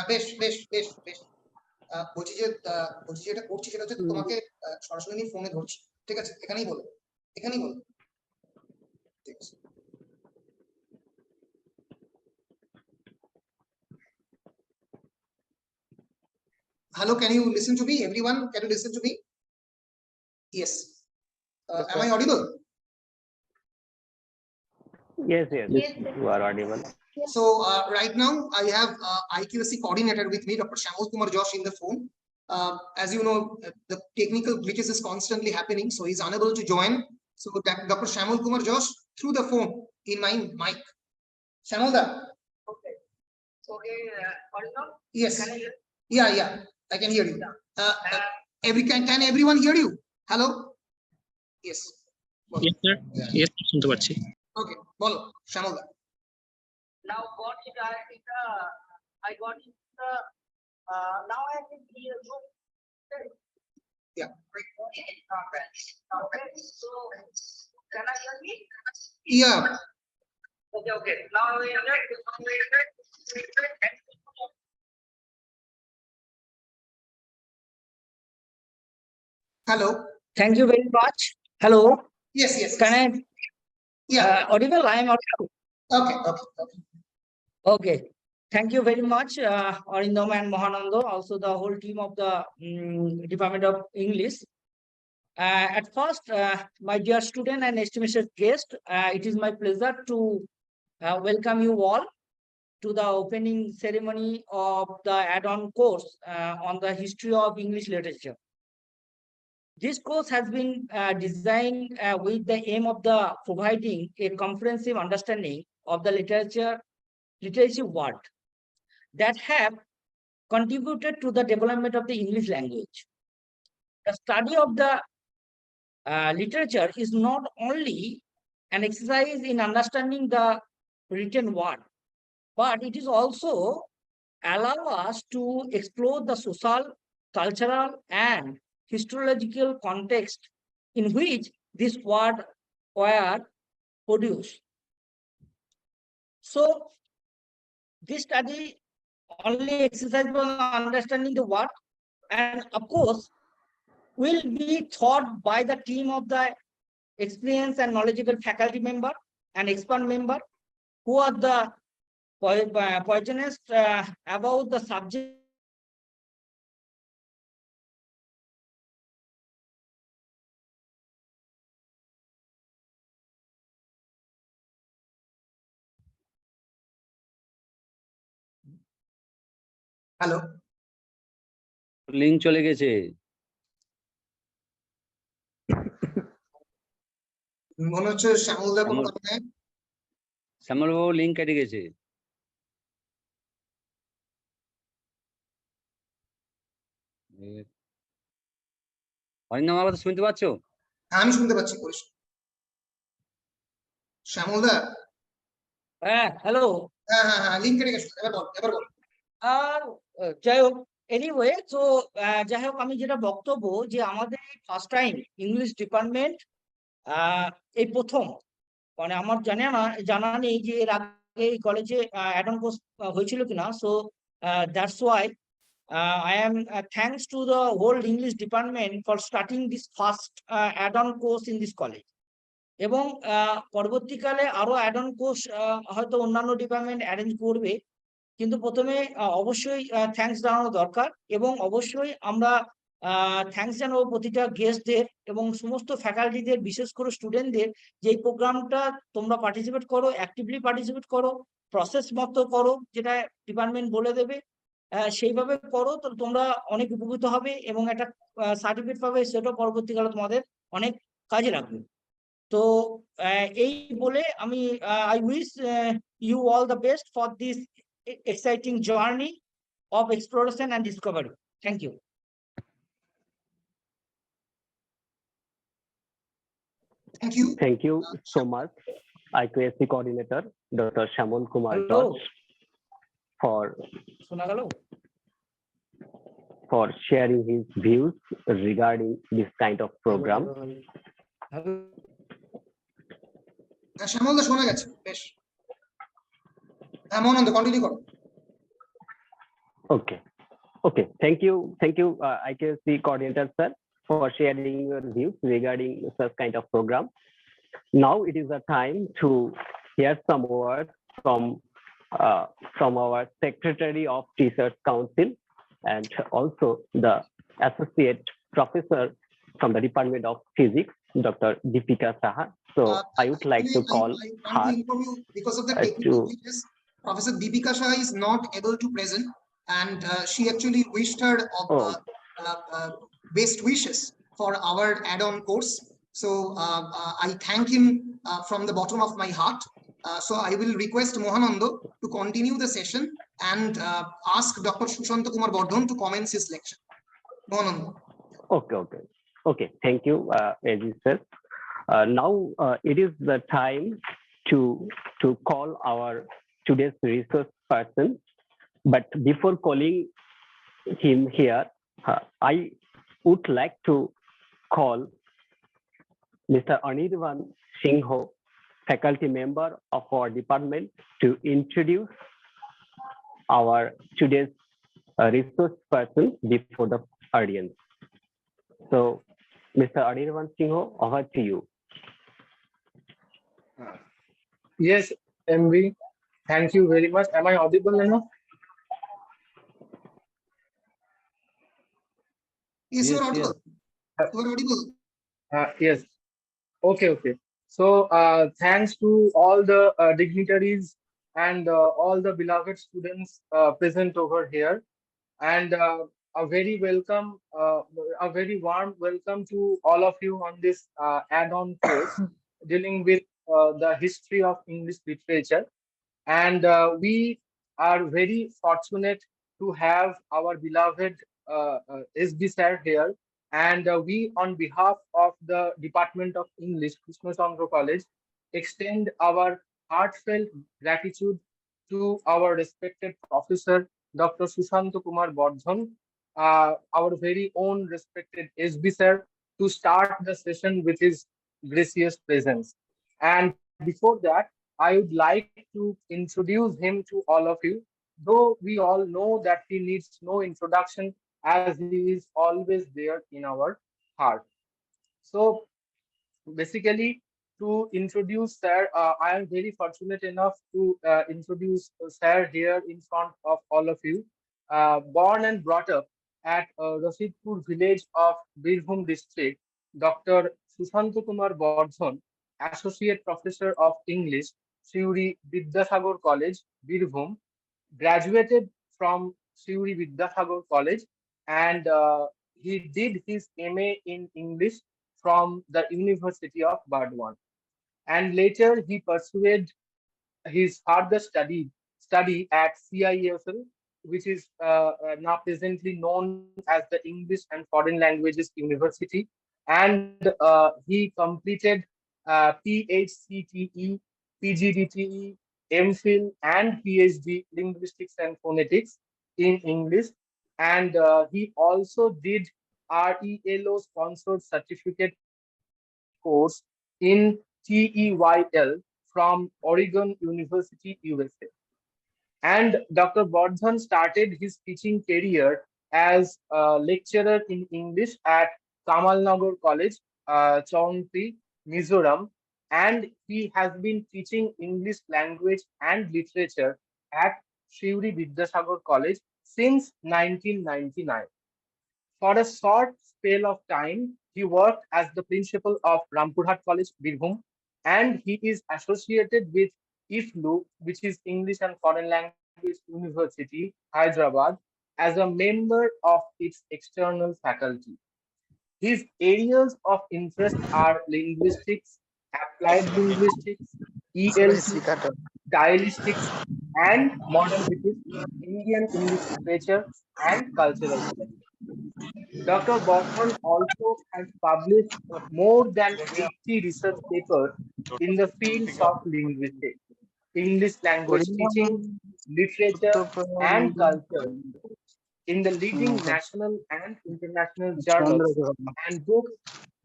বেশ বেশ বেশ বেশ বলছি যে যেটা করছি সেটা হচ্ছে তোমাকে সরাসরি নিয়ে ফোনে ধরছি, ঠিক আছে? এখানেই বলো, এখানেই বলো, ঠিক আছে। Hello, can you listen to me? Everyone, can you listen to me? Yes. Am I audible? Yes, Yes, sir. you are audible. So right now I have IQAC coordinator with me, Dr. Shyamal Kumar Jash, in the phone. As you know, the technical glitches is constantly happening, so he's unable to join. So that Dr. Shyamal Kumar Jash through the phone in my mic. Shyamal da. Okay. So audible? Yes. Yeah, I can hear you. Can everyone hear you? Hello? Yes. Yes, sir. Yes, শুনতে পাচ্ছি। Okay, bolo, Shyamal da. Now got it. I got it. Now I can hear you. Yeah. Okay. So can I hear me? Yeah. Okay. Now we are ready. Hello. Thank you very much. Hello. Yes. Can I? Yeah. Audible? I am audible. Okay. Okay. Thank you very much, Arindam and Mohanando, also the whole team of the Department of English. At first, my dear student and esteemed guest, it is my pleasure to welcome you all to the opening ceremony of the add-on course on the history of English literature. This course has been designed with the aim of providing a comprehensive understanding of the literacy world that have contributed to the development of the English language. The study of the literature is not only an exercise in understanding the written word, but it is also allow us to explore the social, cultural, and historiological context in which this word were produced. So this study only exercise on understanding the word, and of course will be taught by the team of the experienced and knowledgeable faculty member and expert member who are the poisonous about the subject. Hello. Link চলে গেছে। মনে হচ্ছে শ্যামল দা কোনো কারণে শ্যামল বাবু link কেটে গেছে। অরিন্দম বাবু শুনতে পাচ্ছ? আমি শুনতে পাচ্ছি পরিষ্কার। শ্যামল দা। হ্যাঁ, হ্যালো। হ্যাঁ, লিংক কেটে গেছে। এবার বল। যাই হোক, এনিওয়ে, তো যাই হোক, আমি যেটা বক্তব্য যে আমাদের ফার্স্ট টাইম ইংলিশ ডিপার্টমেন্ট এই প্রথম, মানে আমার জানা নেই যে এর আগে এই কলেজে অ্যাডন কোর্স হয়েছিল কিনা। So that's why I am thanks to the whole English department for starting this first add-on course in this college. এবং পরবর্তীকালে আরো অ্যাড-অন কোর্স হয়তো অন্যান্য ডিপার্টমেন্ট অ্যারেঞ্জ করবে, কিন্তু প্রথমে অবশ্যই থ্যাঙ্কস জানানো দরকার। এবং অবশ্যই আমরা থ্যাঙ্কস জানাবো প্রতিটা গেস্টদের এবং সমস্ত ফ্যাকাল্টিদের, বিশেষ করে স্টুডেন্টদের, যে এই প্রোগ্রামটা তোমরা পার্টিসিপেট করো, অ্যাক্টিভলি পার্টিসিপেট করো, প্রসেস মতো করো, যেটা ডিপার্টমেন্ট বলে দেবে সেইভাবে করো, তো তোমরা অনেক উপকৃত হবে এবং একটা সার্টিফিকেট পাবে, সেটাও পরবর্তীকালে তোমাদের অনেক কাজে লাগবে। তো এই বলে আমি I wish you all the best for this exciting journey of exploration and discovery. Thank you. Thank you. Thank you so much, IQAC Coordinator, Dr. Shyamal Kumar Hello. Jash, Shona gelo? for sharing his views regarding this kind of program. শ্যামল দা শোনা গেছে, বেশ। মহানন্দ continue করো। Okay. Thank you, IQAC Coordinator sir, for sharing your views regarding such kind of program. Now it is the time to hear some words from our Secretary of Teachers Council and also the Associate Professor from the Department of Physics, Dr. Dipika Saha. So I would like to call her because of the technical issues. Professor Dipika Saha is not able to present, and she actually wished her best wishes for our add-on course. So I thank him from the bottom of my heart. So I will request Mohanando to continue the session and ask Dr. Susanta Kumar Bardhan to commence his lecture. Mohanando. Okay. Thank you, aegis sir. Now it is the time to call our today's resource person. But before calling him here, I would like to call Mr. Anirvan Singho, faculty member of our department, to introduce our today's resource person before the audience. So, Mr. Anirvan Singho, over to you. Yes, MV, thank you very much. Am I audible enough? Yes, you are audible. You are audible. Yes. Okay. So thanks to all the dignitaries and all the beloved students present over here, and a very warm welcome to all of you on this add-on course dealing with the history of English literature. And we are very fortunate to have our beloved SB sir here. And we, on behalf of the Department of English, Krishna Chandra College, extend our heartfelt gratitude to our respected professor, Dr. Susanta Kumar Bardhan, our very own respected SB sir, to start the session with his gracious presence. And before that, I would like to introduce him to all of you, though we all know that he needs no introduction, as he is always there in our heart. So basically, to introduce sir, I am very fortunate enough to introduce sir here in front of all of you. Born and brought up at Rasidpur village of Birbhum district, Dr. Susanta Kumar Bardhan, Associate Professor of English, Suri Vidyasagar College, Birbhum, graduated from Suri Vidyasagar College, and he did his MA in English from the University of Bardhan. And later he pursued his further study at CISL, which is now presently known as the English and Foreign Languages University. And he completed PhCTE, PGDTE, MPhil, and PhD Linguistics and Phonetics in English. And he also did RELO sponsored certificate course in TEYL from Oregon University, USA. And Dr. Bardhan started his teaching career as a lecturer in English at Kamalnagar College, Chaungti, Mizoram, and he has been teaching English language and literature at Suri Vidyasagar College since 1999. For a short spell of time, he worked as the principal of Rampurhat College, Birbhum, and he is associated with IFLU, which is English and Foreign Language University, Hyderabad, as a member of its external faculty. His areas of interest are linguistics, applied linguistics, ELT, stylistics, and modern British, Indian English literature, and cultural studies. Dr. Bardhan also has published more than 80 research papers in the fields of linguistics, English language teaching, literature, and culture in the leading national and international journals and books,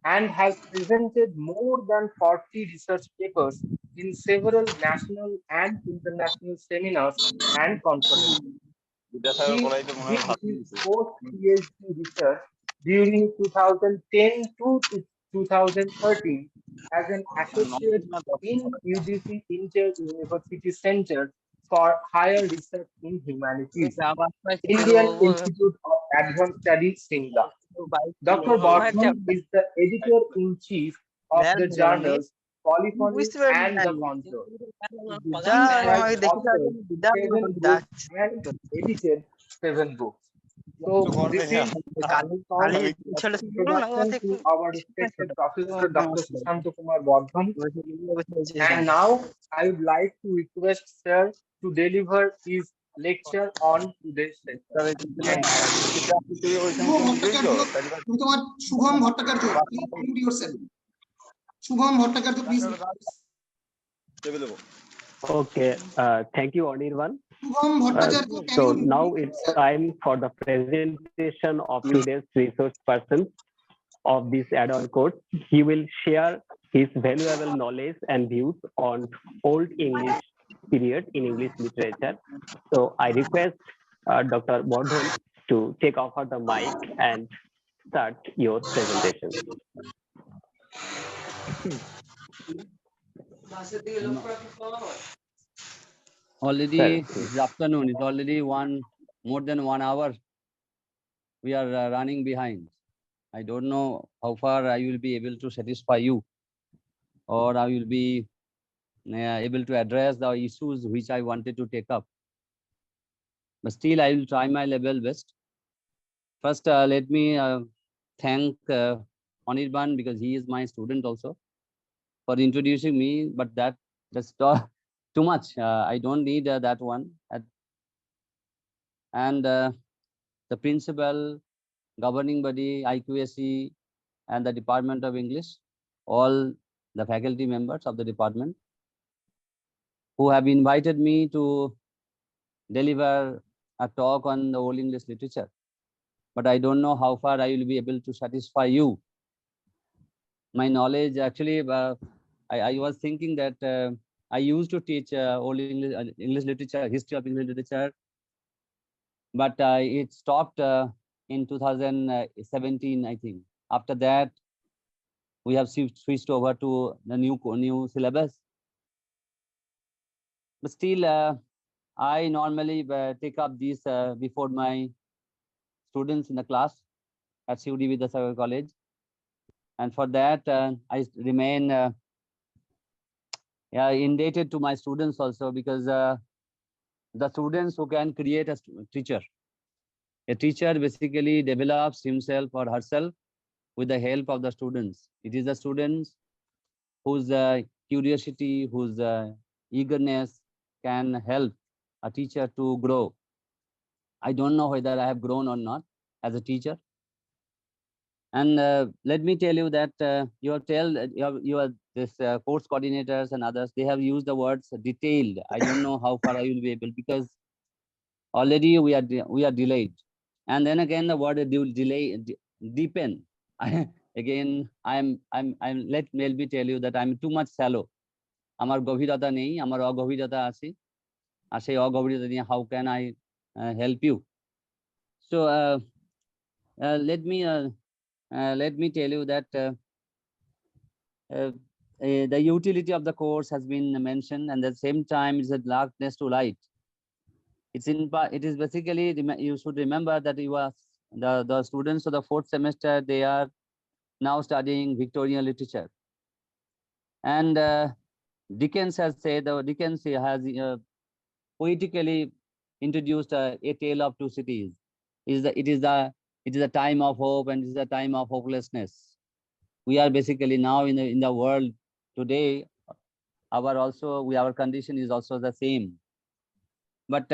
and has presented more than 40 research papers in several national and international seminars and conferences. He did his post-PhD research during 2010 to 2013 as an associate in UGC Inter-University Center for Higher Research in Humanities, Indian Institute of Advanced Studies, Simla. Dr. Bardhan is the editor-in-chief of the journals Polyphony and the Contour. He has authored 7 books and edited 7 books. So this is introduction to our respected Professor Dr. Susanta Kumar Bardhan. And now I would like to request Sir to deliver his lecture on today's session. Thank you. Shubham Bhattacharya, please unmute yourself. Shubham Bhattacharya, please. Okay, thank you, Anirban. Shubham Bhattacharya, So now it's time for the presentation of today's resource person of this add-on course. He will share his valuable knowledge and views on Old English period in English literature. So I request Dr. Bardhan to take over the mic and start your presentation. Already this afternoon, it's already more than 1 hour. We are running behind. I don't know how far I will be able to satisfy you, or I will be able to address the issues which I wanted to take up. But still, I will try my level best. First, let me thank Anirban, because he is my student also, for introducing me. But that's too much. I don't need that one. And the principal, governing body, IQAC, and the Department of English, all the faculty members of the department, who have invited me to deliver a talk on the Old English literature. But I don't know how far I will be able to satisfy you. My knowledge, actually, I was thinking that I used to teach Old English literature, history of English literature, but it stopped in 2017, I think. After that, we have switched over to the new syllabus. But still, I normally take up these before my students in the class at Suri Vidyasagar College. And for that, I remain indebted to my students also, because the students who can create a teacher. A teacher basically develops himself or herself with the help of the students. It is the students whose curiosity, whose eagerness can help a teacher to grow. I don't know whether I have grown or not as a teacher. And let me tell you that this course coordinators and others, they have used the words detailed. I don't know how far I will be able, because already we are delayed. And then again, the word deepen. Again, let me tell you that I'm too much shallow. Amar গভীরতা নেই, আমার অগভীরতা আছে, আর সেই অগভীরতা নিয়ে how can I help you? So let me tell you that the utility of the course has been mentioned, and at the same time it's a darkness to light. It is basically, you should remember that the students of the 4th semester, they are now studying Victorian literature. And Dickens has said, Dickens has poetically introduced a tale of two cities. It is a time of hope and it is a time of hopelessness. We are basically now in the world today. Our condition is also the same. But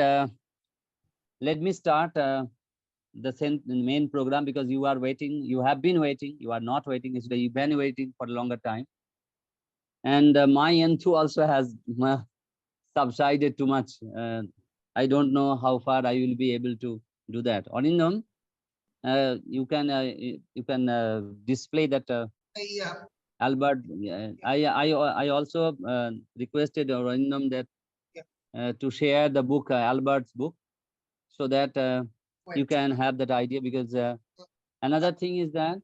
let me start the main program, because you are waiting. You have been waiting. You are not waiting. You've been waiting for a longer time. And my N2 also has subsided too much. I don't know how far I will be able to do that. Anindam, you can display that Yeah. Albert. I also requested Anindam that to share the book, Albert's book, so that you can have that idea. Because another thing is that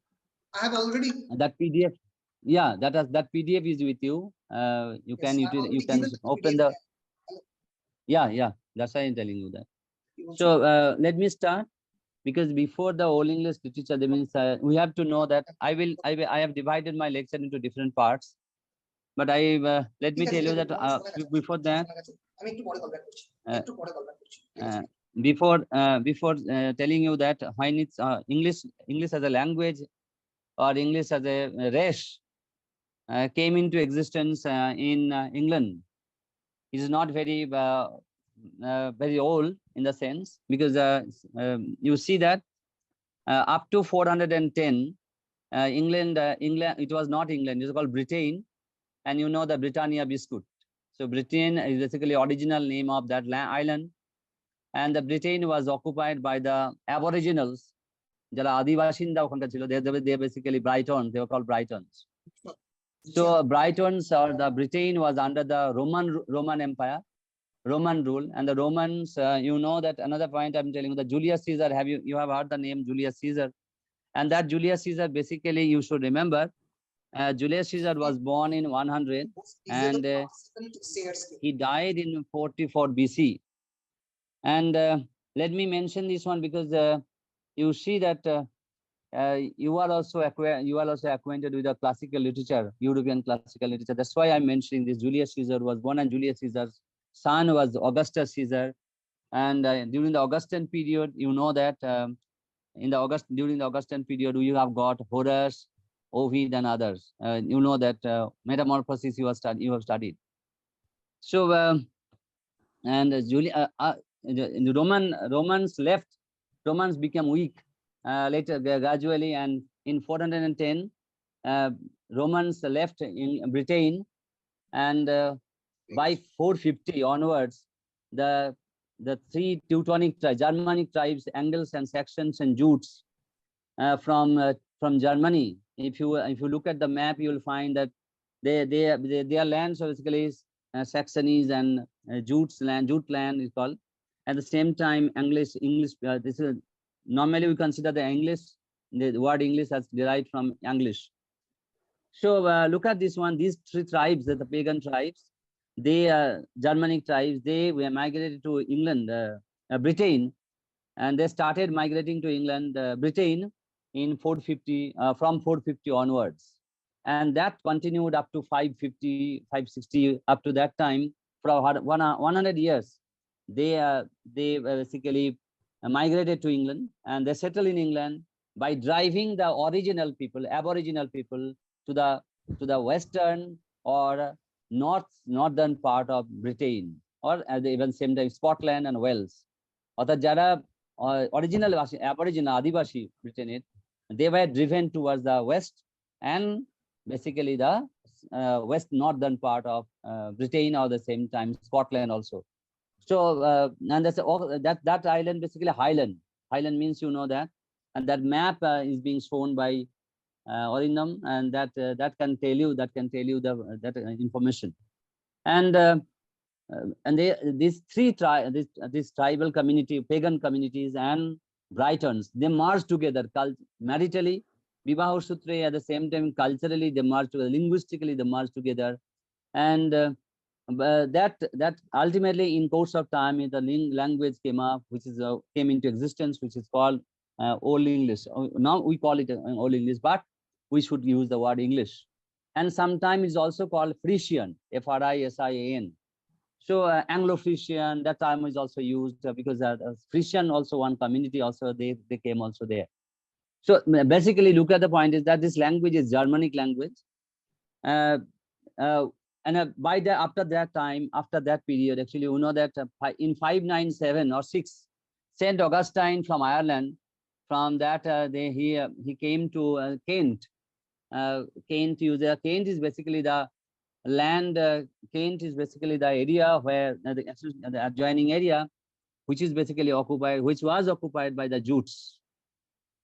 I have already that PDF. Yeah, that PDF is with you. You can open the. Yeah, that's why I'm telling you that. So let me start, because before the All English literature, that means we have to know that I have divided my lecture into different parts. But let me tell you that before that, before telling you that when it's English as a language or English as a race came into existence in England, it is not very very old in the sense, because you see that up to 410 England, it was not England, it was called Britain, and you know the Britannia biscuit. So Britain is basically original name of that island, and the Britain was occupied by the Aboriginals. They basically Britons, they were called Britons. So Britons, or the Britain, was under the Roman Empire, Roman rule, and the Romans, you know that another point I'm telling you, the Julius Caesar, you have heard the name Julius Caesar, and that Julius Caesar, basically you should remember, Julius Caesar was born in 100 and he died in 44 BC. And let me mention this one, because you see that you are also acquainted with the classical literature, European classical literature. That's why I'm mentioning this. Julius Caesar was born, and Julius Caesar's son was Augustus Caesar. And during the Augustan period, you know that during the Augustan period, you have got Horace, Ovid, and others. You know that Metamorphosis you have studied. So the Romans left. Romans became weak later gradually, and in 410, Romans left in Britain, and by 450 onwards, the three Teutonic tribes, Germanic tribes, Angles and Saxons and Jutes from Germany. If you look at the map, you will find that their lands are basically Saxonies and Jute land is called. At the same time, English. This is normally we consider the English. The word English has derived from English. So look at this one. These three tribes, the pagan tribes, they Germanic tribes, they were migrated to England, Britain, and they started migrating to England, Britain in 450, from 450 onwards, and that continued up to 550, 560. Up to that time, for 100 years, they basically migrated to England, and they settled in England by driving the original people, Aboriginal people, to the western or northern part of Britain, or at the even same time Scotland and Wales. অর্থাৎ যারা original Aboriginal Adivasi Britain, they were driven towards the west and basically the west northern part of Britain, or the same time Scotland also. So and that island basically Highland. Highland means, you know that, and that map is being shown by Orindam, and that can tell you that information. And these tribal community, pagan communities and Britons, they merged together maritally, Vibaho Sutre, at the same time culturally they merged together, linguistically they merged together, and that ultimately in course of time the language came up, which is came into existence, which is called Old English. Now we call it Old English, but we should use the word English. And sometimes it's also called Frisian, Frisian. So Anglo-Frisian, that time is also used because Frisian also one community also they came also there. So basically, look at the point is that this language is Germanic language. And by the after that period, actually, you know that in 597 or 6, Saint Augustine from Ireland, from that he came to Kent. Kent is basically the land. Kent is basically the area where the adjoining area, which is basically occupied, which was occupied by the Jutes.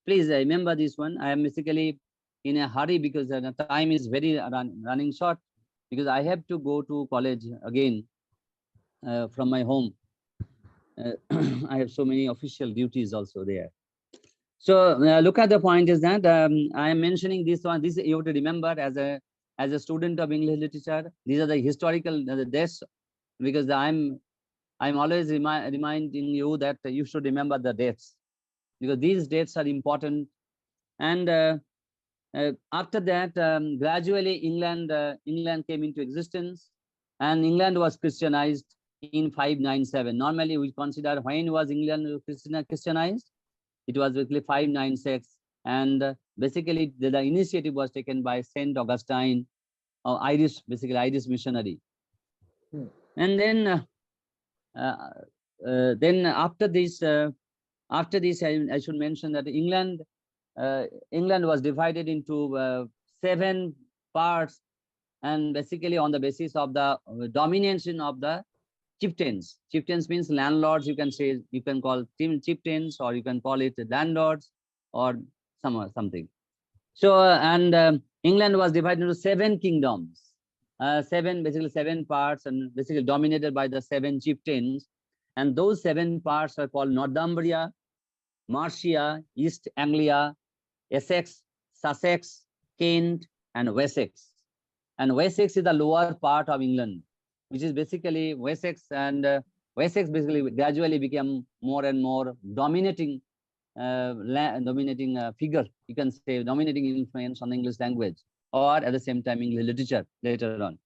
Please remember this one. I am basically in a hurry because the time is very running short, because I have to go to college again from my home. I have so many official duties also there. So look at the point is that I am mentioning this one. This you have to remember as a student of English literature. These are the historical dates, because I'm always reminding you that you should remember the dates, because these dates are important. And after that, gradually England came into existence, and England was Christianized in 597. Normally we consider when was England Christianized? It was basically 596, and basically the initiative was taken by Saint Augustine, Irish missionary. And then after this, I should mention that England was divided into 7 parts, and basically on the basis of the domination of the chieftains. Chieftains means landlords. You can say, you can call chieftains, or you can call it landlords, or something. So England was divided into 7 kingdoms, 7 parts, and basically dominated by the 7 chieftains. And those 7 parts are called Northumbria, Mercia, East Anglia, Essex, Sussex, Kent, and Wessex. And Wessex is the lower part of England, which is basically Wessex. And Wessex basically gradually became more and more dominating figure, you can say, dominating influence on the English language, or at the same time English literature later on.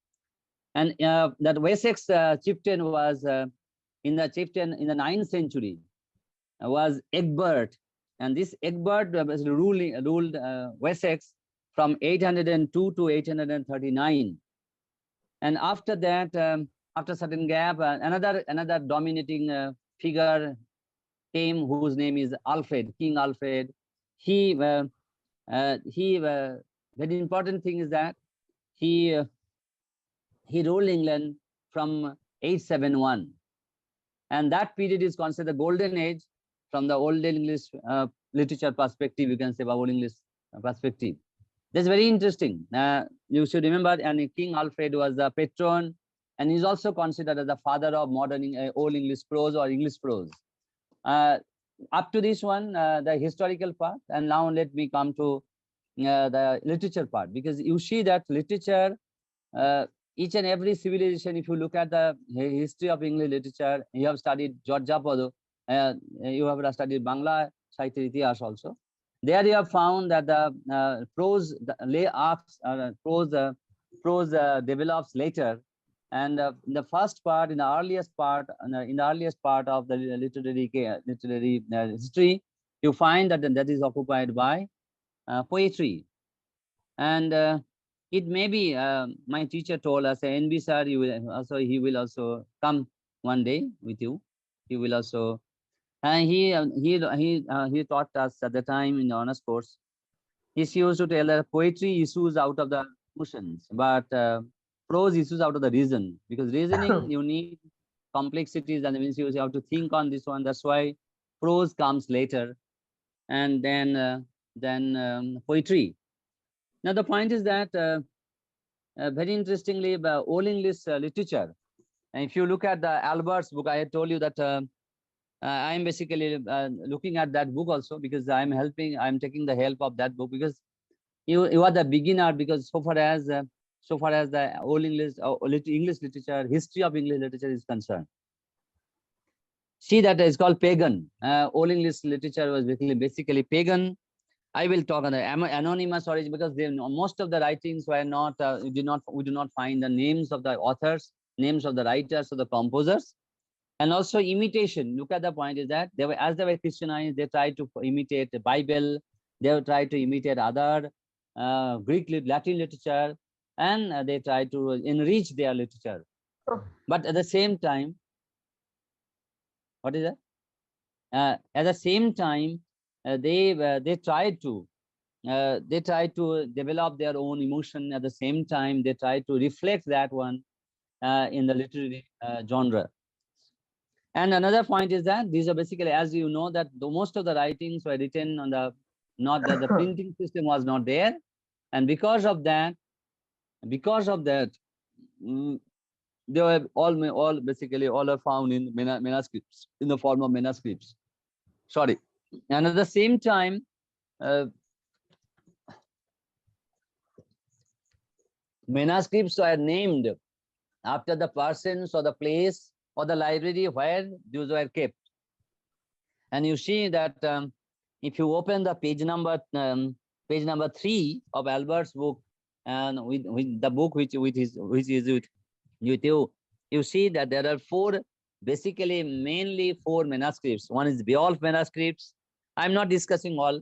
And that Wessex chieftain was in the 9th century was Egbert, and this Egbert ruled Wessex from 802 to 839. And after that, after certain gap, another dominating figure came, whose name is Alfred, King Alfred. He very important thing is that he ruled England from 871, and that period is considered the golden age from the Old English literature perspective. You can say about Old English perspective. That's very interesting. You should remember, and King Alfred was the patron, and he's also considered as the father of modern Old English prose or English prose. Up to this one, the historical part, and now let me come to the literature part, because you see that literature, each and every civilization, if you look at the history of English literature, you have studied Jorjapado, you have studied Bangla Sahitya Itihas also. There you have found that the prose develops later, and in the first part, in the earliest part of the literary history, you find that is occupied by poetry. And it may be, my teacher told us, NB sir, he will also come one day with you. He will also, and he taught us at the time in the honors course. He used to tell that poetry issues out of the emotions, but prose issues out of the reason, because reasoning you need complexities, and means you have to think on this one. That's why prose comes later, and then poetry. Now the point is that very interestingly, Old English literature, and if you look at the Albert's book, I had told you that I am basically looking at that book also, because I'm taking the help of that book, because you are the beginner, because so far as the Old English English literature, history of English literature is concerned. see that it's called pagan. Old English literature was basically pagan. I will talk on the anonymous origin because most of the writings were not, we do not find the names of the authors, names of the writers or the composers. And also imitation. Look at the point is that they were, as they were Christianized, they tried to imitate the Bible, they tried to imitate other Greek, Latin literature, and they tried to enrich their literature. But at the same time, what is that? At the same time, they tried to develop their own emotion. At the same time, they tried to reflect that one in the literary genre. And another point is that these are basically, as you know, that most of the writings were written on the, not that the printing system was not there, and because of that, they were all basically all are found in manuscripts, in the form of manuscripts. Sorry, and at the same time, manuscripts are named after the persons or the place or the library where those were kept. And you see that if you open the page number 3 of Albert's book, and with the book which is with you see that there are mainly four manuscripts. One is Beowulf manuscripts. I'm not discussing all.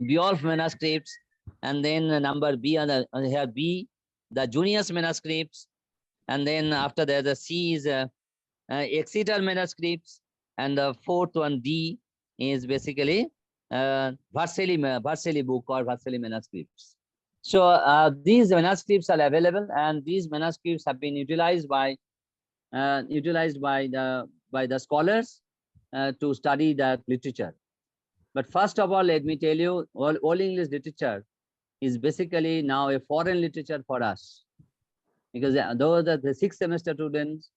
Beowulf manuscripts, and then number B, here B, the Junius manuscripts, and then after that the C is Exeter manuscripts, and the fourth one D is basically Vercelli book or Vercelli manuscripts. So these manuscripts are available, and these manuscripts have been utilized by the scholars to study that literature. But first of all, let me tell you, all English literature is basically now a foreign literature for us, because those are the 6th semester students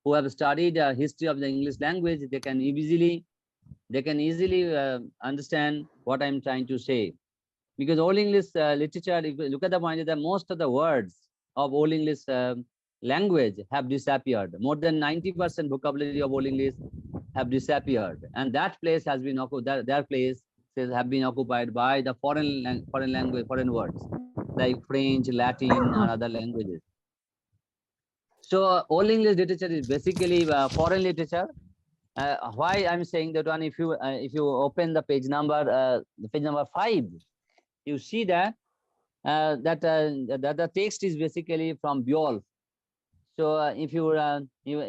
who have studied history of the English language, they can easily understand what I'm trying to say. Because Old English literature, if you look at the point that most of the words of Old English language have disappeared. More than 90% vocabulary of Old English have disappeared, and that place has been occupied. Their places have been occupied by the foreign words like French, Latin, and other languages. So Old English literature is basically foreign literature. Why I'm saying that one? If you open the page number 5, you see that the text is basically from Beowulf. So if you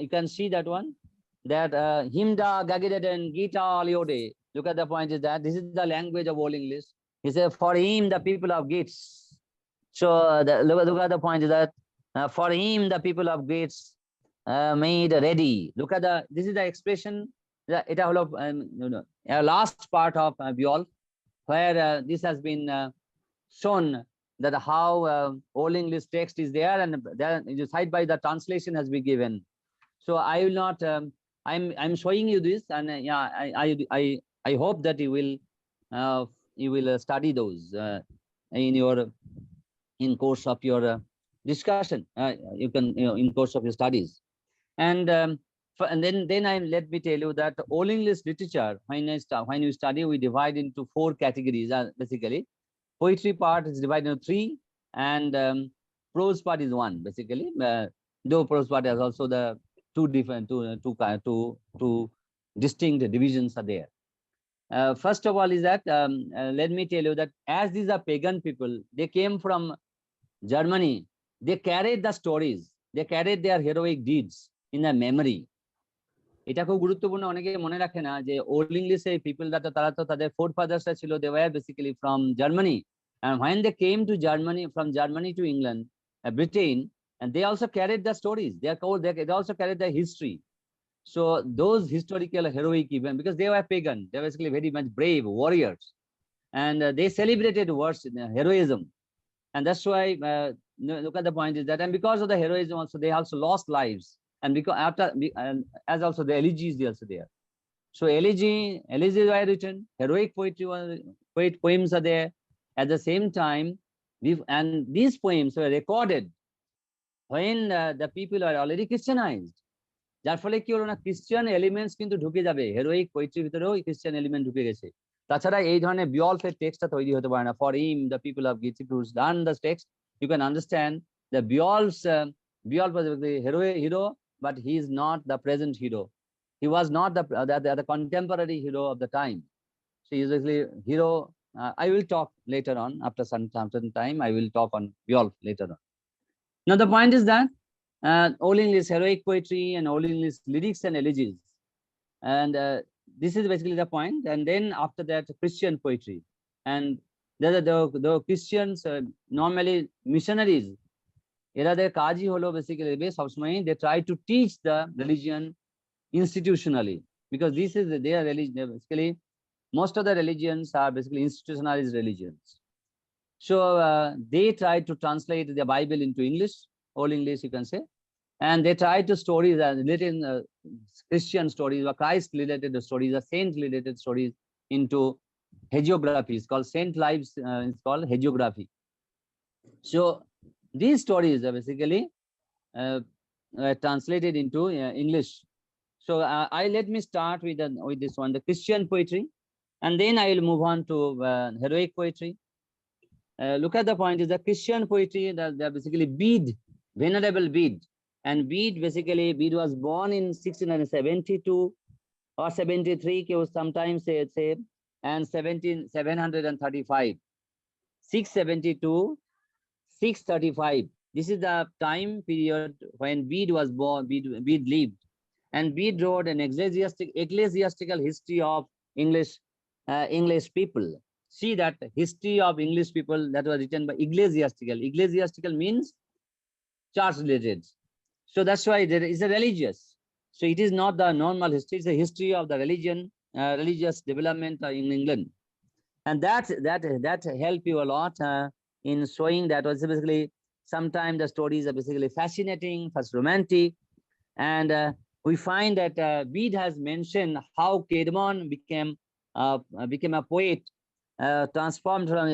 can see that one, that Himda Gagideden Gita Aliode. Look at the point is that this is the language of Old English. He said, for him the people of Gates. So look at the point is that for him the people of Gates made ready. Look at this is the expression that it all of last part of Beowulf, where this has been shown that how Old English text is there, and there side by the translation has been given. So I will not. I'm showing you this, and I hope that you will study those in course of your discussion. You can in course of your studies, and then let me tell you that Old English literature, when you study, we divide into 4 categories basically. Poetry part is divided into 3, and prose part is 1 basically. Though prose part has also the two distinct divisions are there. First of all is that let me tell you that as these are pagan people, they came from Germany. They carried the stories, they carried their heroic deeds in their memory. এটা খুব গুরুত্বপূর্ণ, অনেকে মনে রাখে না যে old ইংলিশে people তারা তো তাদের forefathers ছিল, they were basically from Germany, and when they came to Germany, from Germany to England, Britain, and they also carried the stories. They also carried the history. So those historical heroic events, because they were pagan, they were basically very much brave warriors, and they celebrated heroism, and that's why look at the point is that, and because of the heroism also they also lost lives. And because as also the elegies are also there. So elegies were written, heroic poems are there. At the same time, and these poems were recorded when the people are already Christianized. যার ফলে কি হলো না, Christian elements কিন্তু ঢুকে যাবে, হেরোইক পোয়েট্রির ভিতরেও Christian element ঢুকে গেছে। তাছাড়া এই ধরনের বিয়ল্ফের টেক্সটটা তৈরি হতে পারে না। For him the people of গিচিপুরস learn the text, you can understand the Beowulfs, Beowulf was the hero, but he is not the present hero. He was not the contemporary hero of the time. So he is basically hero. I will talk later on, after some time I will talk on Beowulf later on. Now the point is that Old English heroic poetry and Old English lyrics and elegies, and this is basically the point. And then after that, Christian poetry, and the Christians, normally missionaries, এরাদের কাজই হলো basically সবসময় they try to teach the religion institutionally, because this is their religion. Basically most of the religions are basically institutionalized religions. So they try to translate the Bible into English, Old English you can say, and they try to stories related Christian stories or Christ related stories or saint related stories into hagiography. It's called saint lives, it's called hagiography. So these stories are basically translated into English. So let me start with this one, the Christian poetry, and then I will move on to heroic poetry. Look at the point is the Christian poetry, they're basically Bede, Venerable Bede. And Bede, basically, Bede was born in 1672 or 73, sometimes say, and 735. 672, 635. This is the time period when Bede was born, Bede lived. And Bede wrote an ecclesiastical history of English people. See that history of English people that was written by ecclesiastical. Ecclesiastical means church related. So that's why there is a religious. So it is not the normal history, it's a history of the religion, religious development in England. And that help you a lot in showing that also basically sometimes the stories are basically fascinating, first romantic. And we find that Bede has mentioned how Caedmon became a poet, transformed from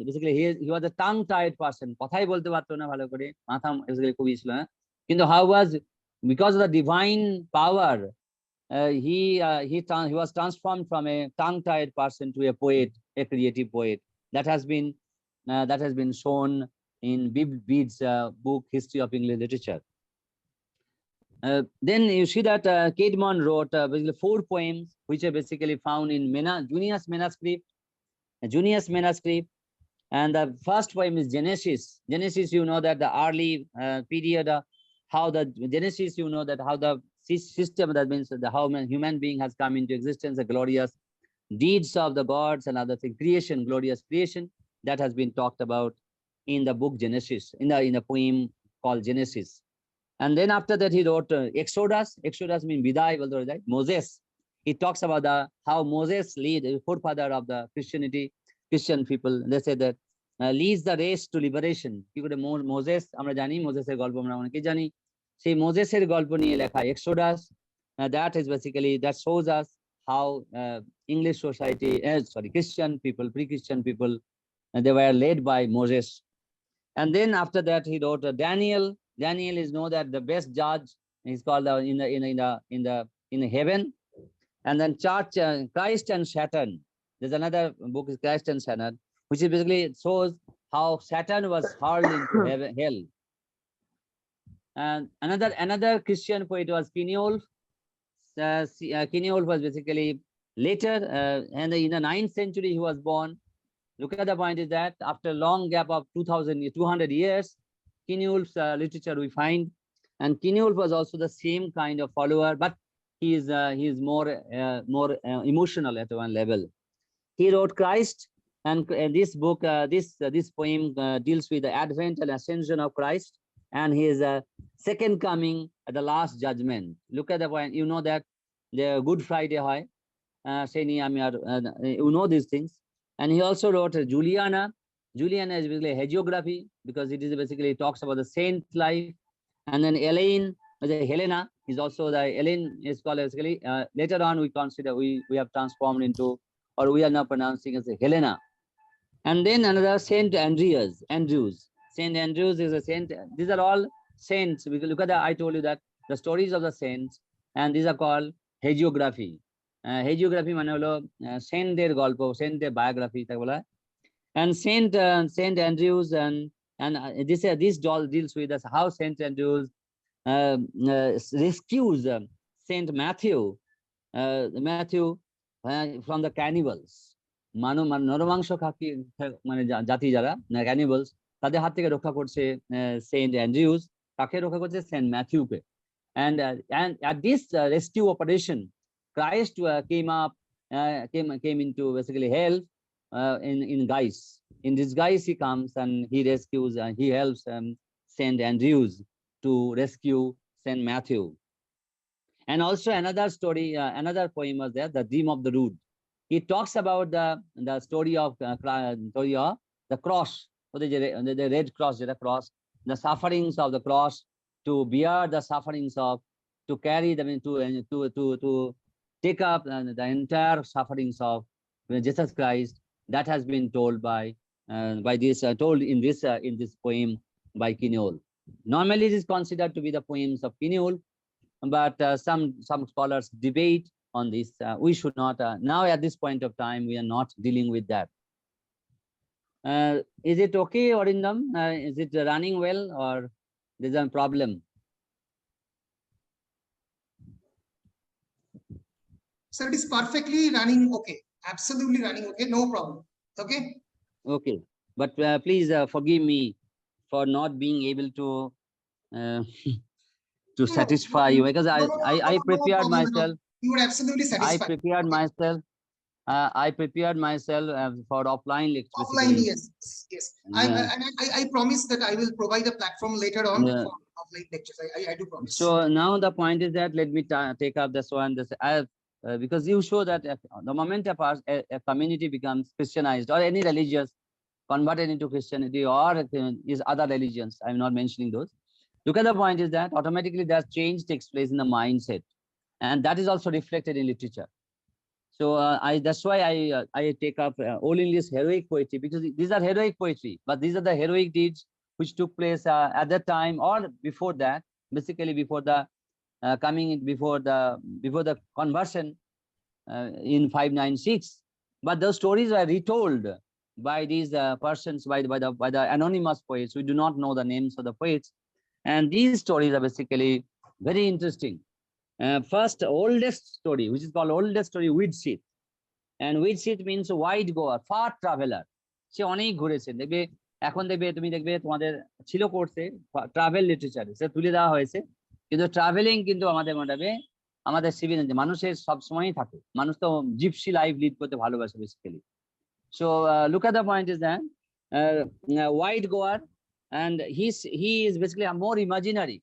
basically he was a tongue-tied person. কথাই বলতে পারতো না ভালো করে, মাথা basically খুবই ছিল না। কিন্তু how was, because of the divine power, he was transformed from a tongue-tied person to a poet, a creative poet. That has been shown in Bede's book History of English Literature. Then you see that Caedmon wrote basically 4 poems, which are basically found in Junius manuscript. And the first poem is Genesis. Genesis, you know that the early period, how the Genesis, you know that how the system, that means how human being has come into existence, the glorious deeds of the gods and other things, creation, glorious creation, that has been talked about in the book Genesis, in the poem called Genesis. And then after that he wrote Exodus. Exodus means Bidai, right? Moses. He talks about how Moses lead, the forefather of the Christian people. They say that leads the race to liberation. কি করে Moses, আমরা জানি মোজেসের গল্প, আমরা অনেকে জানি, সেই মোজেসের গল্প নিয়ে লেখা Exodus. That is basically, that shows us how English society, Christian people, pre-Christian people, they were led by Moses. And then after that he wrote Daniel. Daniel is know that the best judge is called in the heaven. And then church, Christ and Satan. There's another book is Christ and Satan, which is basically shows how Satan was hurled into hell. And another Christian poet was Kinniolf. Kinniolf was basically later, and in the 9th century he was born. Look at the point is that after a long gap of 200 years, Kinniolf's literature we find, and Kinniolf was also the same kind of follower, but he is more emotional at one level. He wrote Christ, and this book, this poem deals with the advent and ascension of Christ and his second coming at the last judgment. Look at the point. You know that the Good Friday, you know these things. And he also wrote Juliana. Juliana is basically hagiography, because it is basically talks about the saint life. And then Elaine, Helena is also the Elaine is called basically. Later on, we consider we have transformed into, or we are now pronouncing as Helena. And then another Saint Andrews. Saint Andrews is a saint. These are all saints. We look at I told you that the stories of the saints and these are called hagiography. Hagiography মানে হলো সেন্টের গল্প, সেন্টের biography তাকে বলা হয়। And Saint Andrews and this doll deals with us how Saint Andrews rescues Saint Matthew from the cannibals. নরমাংস খাকি মানে জাতি যারা ক্যানিবালস, তাদের হাত থেকে রক্ষা করছে সেন্ট অ্যান্ড্রিউস। তাকে রক্ষা করছে Saint ম্যাথিউকে। And at this rescue operation, Christ came into basically hell in guise. In disguise he comes and he rescues and he helps Saint Andrews to rescue Saint Matthew. And also another story, another poem was there, The Dream of the Rood. He talks about the story of the cross, the red cross, the sufferings of the cross, to bear the sufferings of, to carry them to take up the entire sufferings of Jesus Christ. That has been told told in this poem by Kineol. Normally it is considered to be the poems of Kineol, but some scholars debate on this. We should not now at this point of time we are not dealing with that. Is it okay, Orindam? Is it running well or there's a problem? Sir, it is perfectly running okay. Absolutely running okay. No problem. Okay. Okay. But please forgive me for not being able to to satisfy you, because I prepared myself. You were absolutely satisfied. I prepared myself. I prepared myself for offline lecture. Offline, yes. I promise that I will provide a platform later on for offline lectures. I do promise. So now the point is that let me take up this one. Because you show that the moment a community becomes Christianized or any religious converted into Christianity or is other religions, I'm not mentioning those. Look at the point is that automatically that change takes place in the mindset, and that is also reflected in literature. So that's why I take up Old English heroic poetry, because these are heroic poetry, but these are the heroic deeds which took place at that time or before that, basically before the before the conversion in 596. But those stories were retold by these persons, by the anonymous poets. We do not know the names of the poets, and these stories are basically very interesting. First, oldest story, which is called oldest story, Widshit. And Widshit means wide goer, far traveler. সে অনেক ঘুরেছে, দেখবে এখন দেখবে তুমি দেখবে তোমাদের ছিল কোর্সে ট্রাভেল লিটারেচার, সে তুলে দেওয়া হয়েছে, কিন্তু ট্রাভেলিং কিন্তু আমাদের সিভিল মানুষের সব সময়ই থাকে। মানুষ তো জিপসি লাইফ লিড করতে ভালোবাসে basically. So look at the point is that wide goer, and he is basically a more imaginary.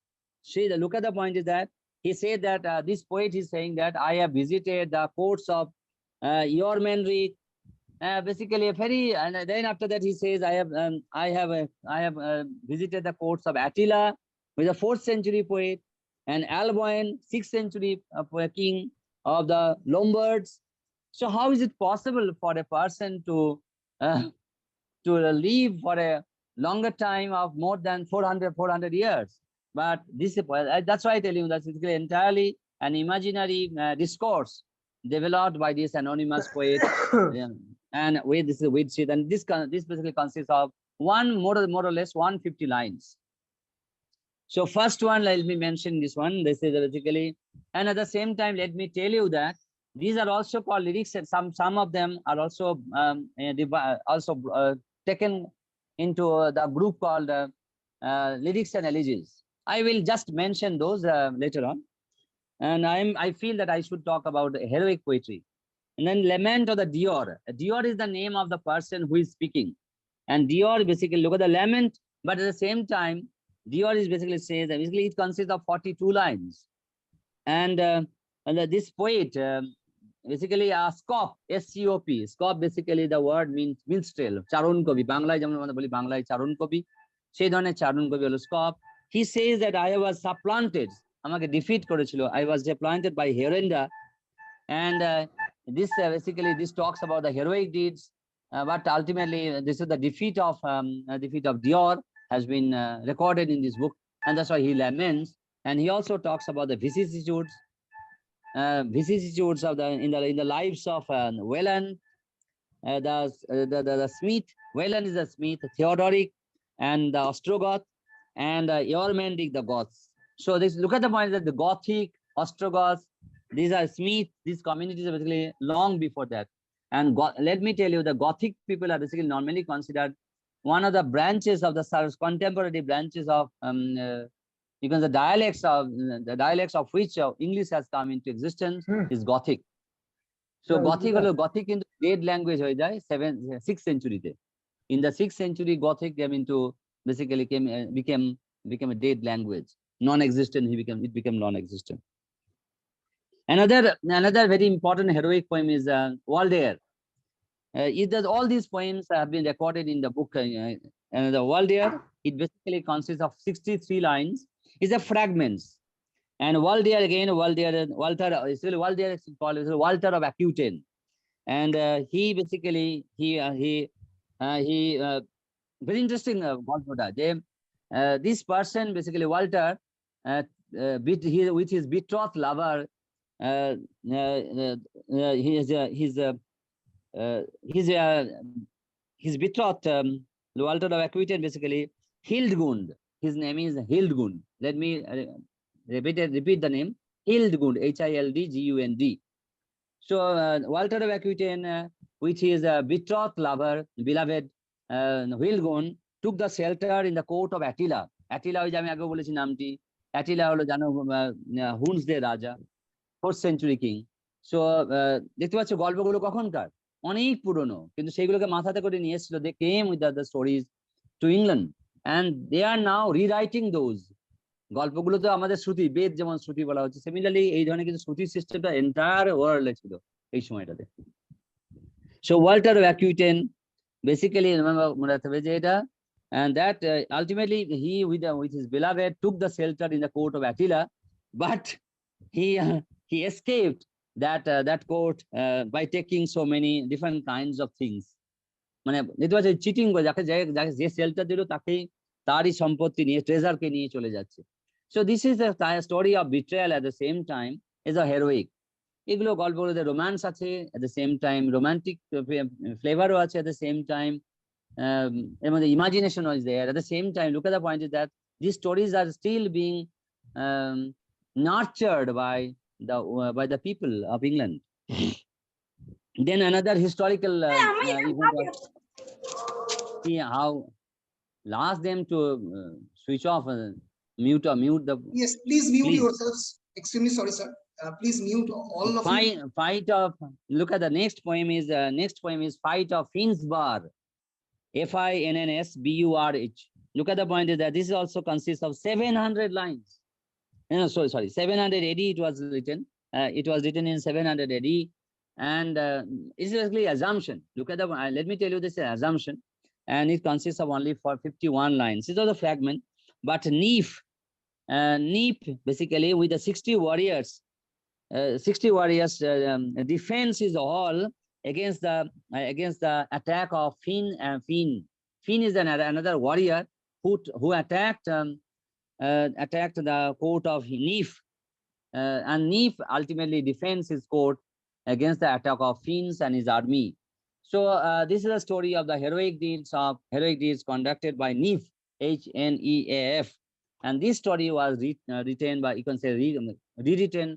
See, look at the point is that he said that this poet is saying that I have visited the courts of Yormenrik, basically a very, and then after that he says I have visited the courts of Attila, who is a 4th century poet, and Alboin, 6th century king of the Lombards. So how is it possible for a person to live for a longer time of more than 400 years? But this, that's why I tell you that's entirely an imaginary discourse developed by this anonymous poet, and with this Widshit, and this basically consists of more or less 150 lines. So first one, let me mention this one. This is basically, and at the same time, let me tell you that these are also called lyrics, and some of them are also taken into the group called lyrics and elegies. I will just mention those later on, and I feel that I should talk about heroic poetry. And then lament of the Dior. Dior is the name of the person who is speaking, and Dior basically, look at the lament, but at the same time Dior is basically says that basically it consists of 42 lines, and this poet basically a scop, SCOP, scop basically the word means minstrel, চারণ কবি, বাংলায় যেমন আমরা বলি বাংলায় চারণ কবি, সেই ধরনের চারণ কবি হলো scop. He says that I was supplanted, আমাকে defeat করেছিল, I was supplanted by Herenda, and this basically this talks about the heroic deeds, but ultimately this is the defeat of Dior has been recorded in this book, and that's why he laments. And he also talks about the vicissitudes vicissitudes of in the lives of Whelan, the Smith. Whelan is a Smith, Theodoric, and the Ostrogoth, and Eormendic, the Goths. So this, look at the point that the Gothic, Ostrogoths, these are Smith. These communities are basically long before that. And let me tell you, the Gothic people are basically normally considered one of the branches of the contemporary branches of because the dialects of which English has come into existence is Gothic. So Gothic into dead language হয়ে যায় 6th century তে. In the 6th century, Gothic came into basically became a dead language, non-existent. It became non-existent. Another very important heroic poem is Waldair. All these poems have been recorded in the book. The Waldair, it basically consists of 63 lines. It's a fragments. And Waldair again, Waldair is called Walter of Aquitaine. And he basically very interesting. This person basically Walter, with his betrothed lover, his betrothed Walter of Aquitaine, basically Hildegund. His name is Hildegund. Let me repeat the name. Hildegund, Hildgund. So Walter of Aquitaine, with his betrothed lover, beloved Hildegund, took the shelter in the court of Attila. Attila ওই যে আমি আগে বলেছি নামটি। Attila হলো জানো হুনসদের রাজা, 4th century king. So দেখতে পাচ্ছ গল্পগুলো কখনকার, অনেক পুরনো, কিন্তু সেগুলোকে মাথাতে করে নিয়ে এসেছিল। They came with the stories to England and they are now rewriting those. গল্পগুলো তো আমাদের শ্রুতি, বেদ যেমন শ্রুতি বলা হচ্ছে, সিমিলারলি এই ধরনের কিন্তু শ্রুতি সিস্টেমটা এন্টায়ার ওয়ার্ল্ডে ছিল এই সময়টাতে। So Walter of Aquitaine basically, remember মনে রাখতে হবে যে এটা, and that ultimately he with his beloved took the shelter in the court of Attila, but he escaped that court by taking so many different kinds of things. মানে দেখতে পাচ্ছি cheating করে, যাকে যে শেল্টার দিল তাকেই তারই সম্পত্তি নিয়ে, ট্রেজারকে নিয়ে চলে যাচ্ছে। So this is the story of betrayal at the same time is a heroic. এগুলো গল্পগুলোতে রোম্যান্স আছে, at the same time romantic flavorও আছে, at the same time এর মধ্যে imagination is there. At the same time, look at the point is that these stories are still being nurtured by the people of England. Then another historical event. See how ask them to switch off, mute the. Yes, please mute yourselves. Extremely sorry, sir. Please mute all of you. Fight of. Look at the next poem is Fight of Finsburg. Finsburh. Look at the point is that this also consists of 700 lines. No, sorry, 700 AD. It was written. It was written in 700 AD, and it's basically assumption. Look at the. Let me tell you this assumption, and it consists of only 51 lines. This is a fragment, but Neef basically with the 60 warriors. 60 warriors defense is all against the attack of Finn. Finn is another warrior who attacked the court of Neef, and Neef ultimately defends his court against the attack of Finns and his army. So this is a story of the heroic deeds conducted by Neef, Hneaf, and this story was written by, you can say, rewritten.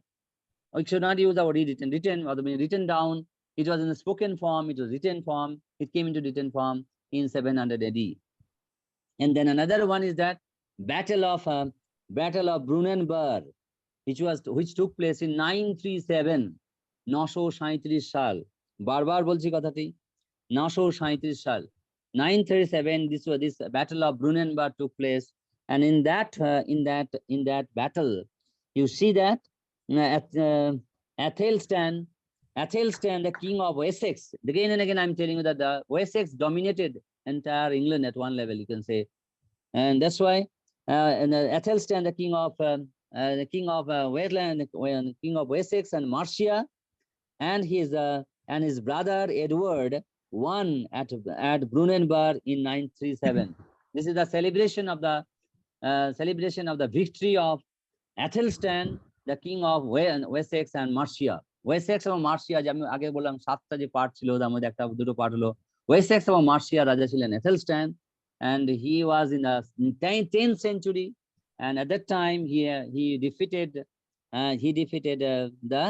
We should not use the word written down. It was in the spoken form, it was written form, it came into written form in 700 AD. And then another one is that Battle of Brunanburh, which took place in 937, 937 সাল, বারবার বলছি কথাটি, 937 সাল, 937, this Battle of Brunanburh took place, and in that battle, you see that Athelstan, the king of Wessex. Again and again, I'm telling you that the Wessex dominated entire England at one level, you can say, and that's why Athelstan, the king of Westland, the king of Wessex and Mercia, and his brother Edward won at Brunanburh in 937. This is the celebration of the victory of Athelstan the king of Wessex and Mercia. Wessex এবং Mercia যে আমি আগে বললাম 7টা যে part ছিল তার মধ্যে একটা দুটো পার্ট হলো Wessex এবং Mercia রাজা ছিলেন Athelstan, and he was in the 10th century, and at that time he defeated the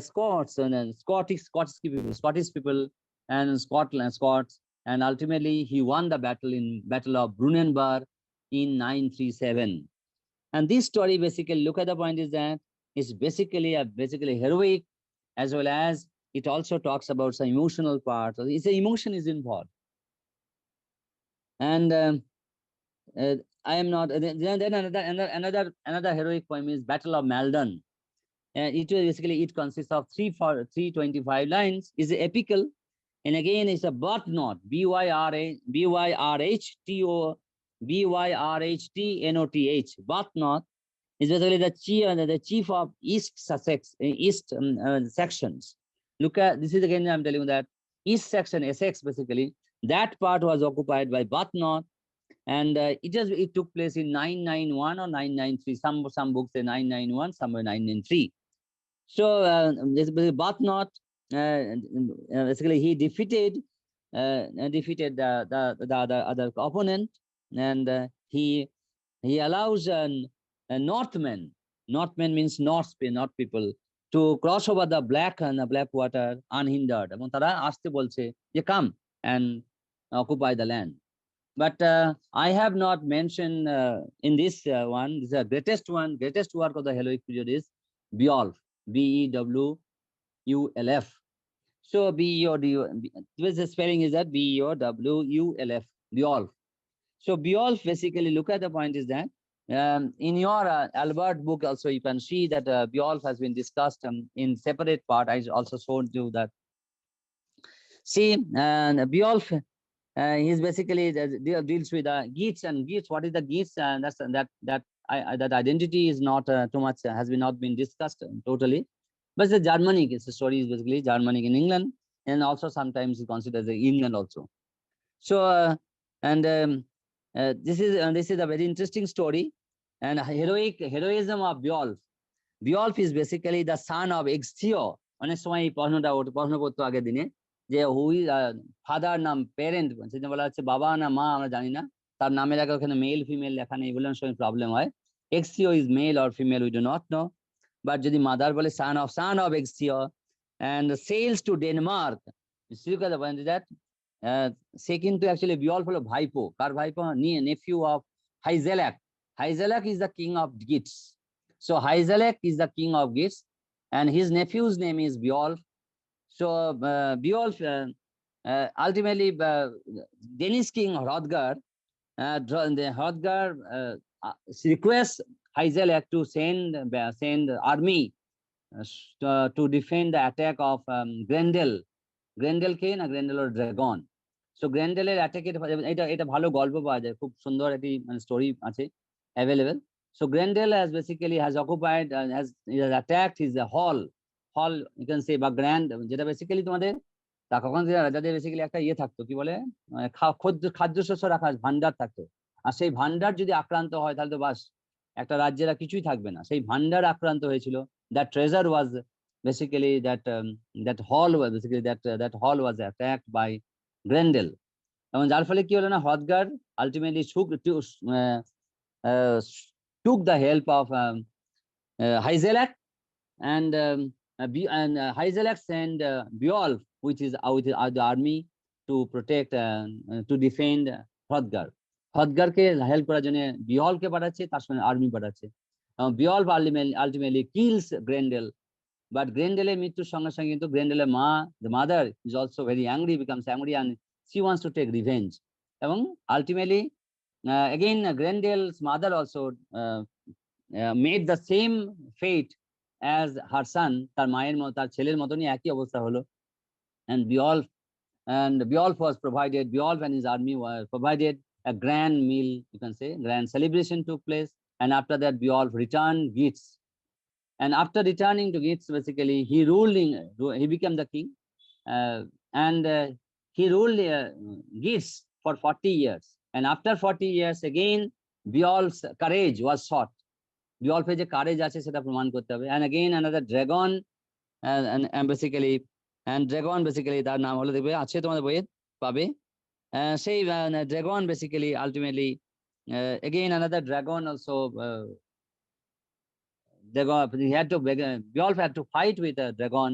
Scots and Scottish people and Scots, and ultimately he won the battle of Brunanburh in 937. And this story basically, look at the point, is that it's basically heroic, as well as it also talks about some emotional part. It's emotion is involved. And I am not. Then another heroic poem is Battle of Maldon. It consists of 325 lines. Is epical, and again it's a but not Byrhtnoth. But not is basically the chief of East Sussex, sections. Look at this is again I'm telling you that East section Essex basically that part was occupied by Buthnot, and it took place in 991 or 993. Some books say 991, somewhere 993. So Buthnot basically he defeated the other opponent, and he allows Northmen means North people, to cross over the black water unhindered. এবং তারা আসতে বলছে যে come and occupy the land. But I have not mentioned in this one, this is the greatest work of the heroic period is Beowulf, Bewulf. So the spelling is that Bewulf, Beowulf. So Beowulf basically, look at the point is that in your Albert book also you can see that Beowulf has been discussed in separate part. I also showed you that. See, Beowulf he's basically deals with Geats, and Geats. What is the Geats? That identity is not too much has not been discussed totally. But the Germanic story is basically Germanic in England, and also sometimes considered as England also. So this is a very interesting story, and heroism of Beowulf. Beowulf is basically the son of Exthio. অনেক সময় এই প্রশ্ন করতো আগের দিনে যে হুই father নাম parent সেটা বলা হচ্ছে বাবা না মা আমরা জানি না, তার নামের আগে ওখানে মেল ফিমেল লেখা নেই বলে অনেক সময় প্রবলেম হয়। Exthio is male or female we do not know, but যদি মাদার বলে son of Exthio and sails to Denmark. You look at the point that সে কিন্তু অ্যাকচুয়ালি বিয়ল্ফ হলো ভাইপো, কার ভাইপো? Nephew of Hygelac. Haizalak is the king of Geats. So Haizalak is the king of Geats, and his nephew's name is Beowulf. So Beowulf ultimately Danish king Hrothgar requests Haizalak to send army to defend the attack of Grendel. Grendel কে না Grendel or dragon. So Grendel এর attack এটা ভালো গল্প পাওয়া যায়, খুব সুন্দর একটি স্টোরি আছে available. So Grendel has occupied has attacked his hall you can say বা grand, যেটা বেসিক্যালি তোমাদের তখন রাজাদের বেসিক্যালি একটা ইয়ে থাকতো কি বলে খাদ্যশস্য রাখার ভান্ডার থাকতো, আর সেই ভান্ডার যদি আক্রান্ত হয় তাহলে তো বাস একটা রাজ্যের আর কিছুই থাকবে না। সেই ভান্ডার আক্রান্ত হয়েছিল। That treasure was basically that hall was attacked by Grendel, এবং যার ফলে কি হলো না হ্রদগার ultimately took the help of Haizalak, and Haizalak sent Beowulf with the army to protect to defend Hrothgar. হ্রদগারকে হেল্প করার জন্য বিয়লকে পাঠাচ্ছে, তার সঙ্গে আর্মি পাঠাচ্ছে। Beowulf ultimately kills Grendel, but Grendel's মৃত্যুর সঙ্গে সঙ্গে কিন্তু Grendel's মা, the mother, is also very angry, becomes angry, and she wants to take revenge. এবং ultimately again Grendel's mother also made the same fate as her son. তার মায়ের মতো তার ছেলের মতনই একই অবস্থা হলো, and Beowulf was provided, Beowulf and his army were provided a grand meal, you can say grand celebration took place, and after that Beowulf returned Geats, and after returning to Geats basically he became the king, and he ruled Geats for 40 years, and after 40 years again Beowulf's courage was sought, বিয়ল্পে যে courage আছে সেটা প্রমাণ করতে হবে। And again another dragon, and basically dragon basically তার নাম হলো, দেখবে আছে তোমাদের বইয়ে পাবে। সেই dragon basically ultimately again another dragon also, he had to Bjolf had to fight with a dragon,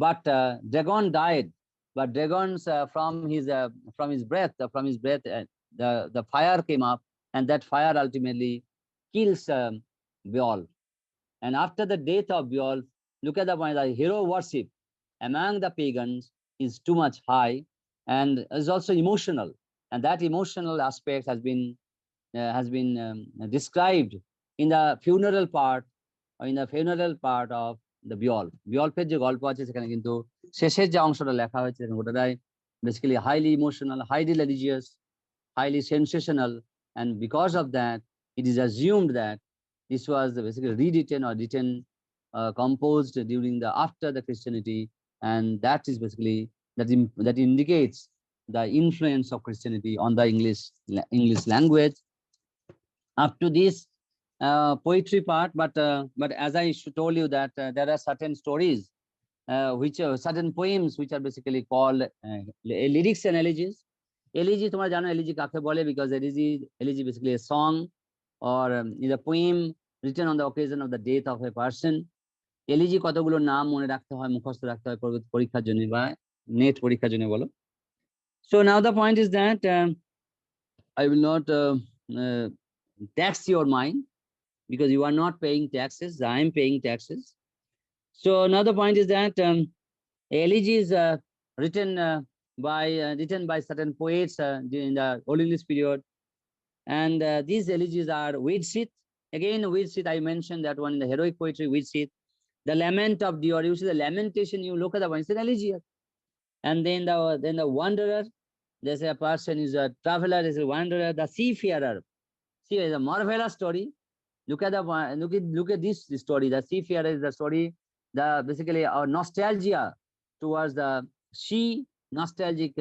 but dragon died. But dragons from his breath, the fire came up, and that fire ultimately kills Bjolf. And after the death of Bjolf, look at the point, the hero worship among the pagans is too much high, and is also emotional, and that emotional aspect has been described in the funeral part, or in the funeral part of the Bjolf. Bjolfের যে গল্প আছে সেখানে কিন্তু শেষের যে অংশটা লেখা হয়েছে ওটাই basically highly emotional, highly religious, highly sensational, and because of that, it is assumed that this was basically rewritten or written, composed during the after the Christianity, and that is basically that indicates the influence of Christianity on the English language up to this poetry part. But as I told you that there are certain stories, which are certain poems which are basically called lyrics and elegies. Elegy, তোমরা জানো elegy কাকে বলে, because elegy basically a song or is a poem written on the occasion of the death of a person. Elegy কতগুলো নাম মনে রাখতে হয়, মুখস্থ রাখতে হয় পরীক্ষার জন্য বা নেট পরীক্ষার জন্য বলো। So now the point is that I will not tax your mind, because you are not paying taxes, I am paying taxes. So now the point is that elegy is written by certain poets during the Old English period, and these elegies are Widsith. Again, Widsith, I mentioned that one in the heroic poetry, Widsith. The lament of Dior, you see the lamentation, you look at the one, it's an elegiac. And then the wanderer, there's a person is a traveler, is a wanderer, the seafarer. See, it's a marvelous story. Look at this story. The seafarer is the story, the basically our nostalgia towards the sea, nostalgic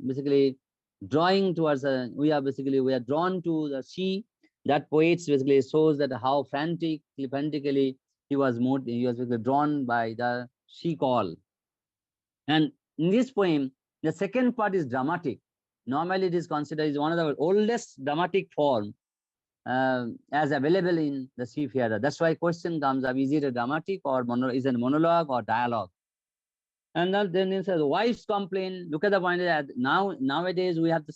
basically drawing towards we are drawn to the sea. That poets basically shows that how frantically he was basically drawn by the sea call. And in this poem, the second part is dramatic. Normally it is considered is one of the oldest dramatic form as available in the seafarer. That's why question comes up, is it a dramatic or is it a monologue or dialogue? And then it says wives complain. Look at the point that nowadays we have to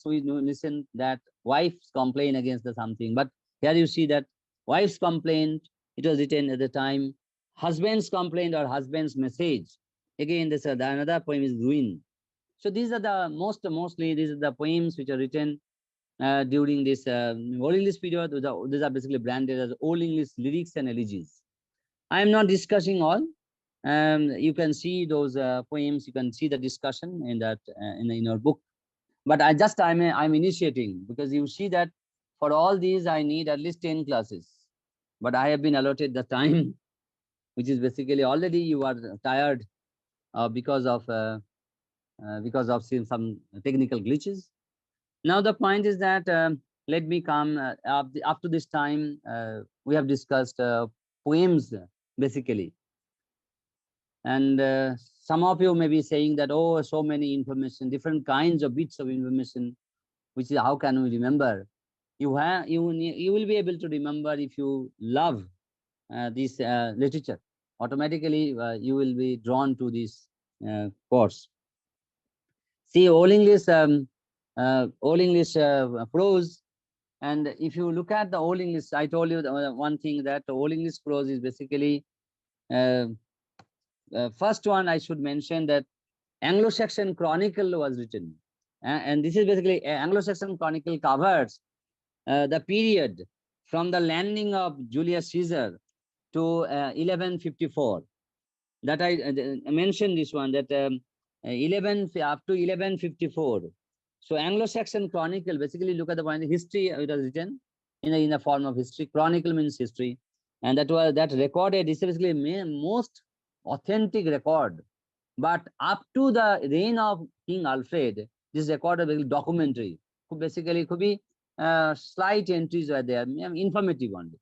listen that wives complain against something, but here you see that wives complained, it was written at the time. Husbands complained or husband's message. Again, this another poem is ruin. So these are the mostly these are the poems which are written during this Old English period. These are basically branded as Old English lyrics and elegies. I am not discussing all. You can see those poems. You can see the discussion in that in your book. But I'm initiating, because you see that for all these I need at least 10 classes. But I have been allotted the time, which is basically already you are tired because of seeing some technical glitches. Now the point is that let me come up to this time. We have discussed poems basically, and some of you may be saying that, oh, so many information, different kinds of bits of information, which is how can we remember? You will be able to remember if you love this literature. Automatically you will be drawn to this course. See, Old English prose, and if you look at the Old English, I told you one thing, that Old English prose is basically first one I should mention that Anglo-Saxon Chronicle was written, and this is basically Anglo-Saxon Chronicle covers the period from the landing of Julius Caesar to 1154. That I mentioned this one, that up to 1154. So Anglo-Saxon Chronicle, basically look at the point, the history, it was written in the form of history. Chronicle means history, and that recorded, this is basically most authentic record. But up to the reign of King Alfred, this record is documentary. Basically, could be slight entries were there, informative only.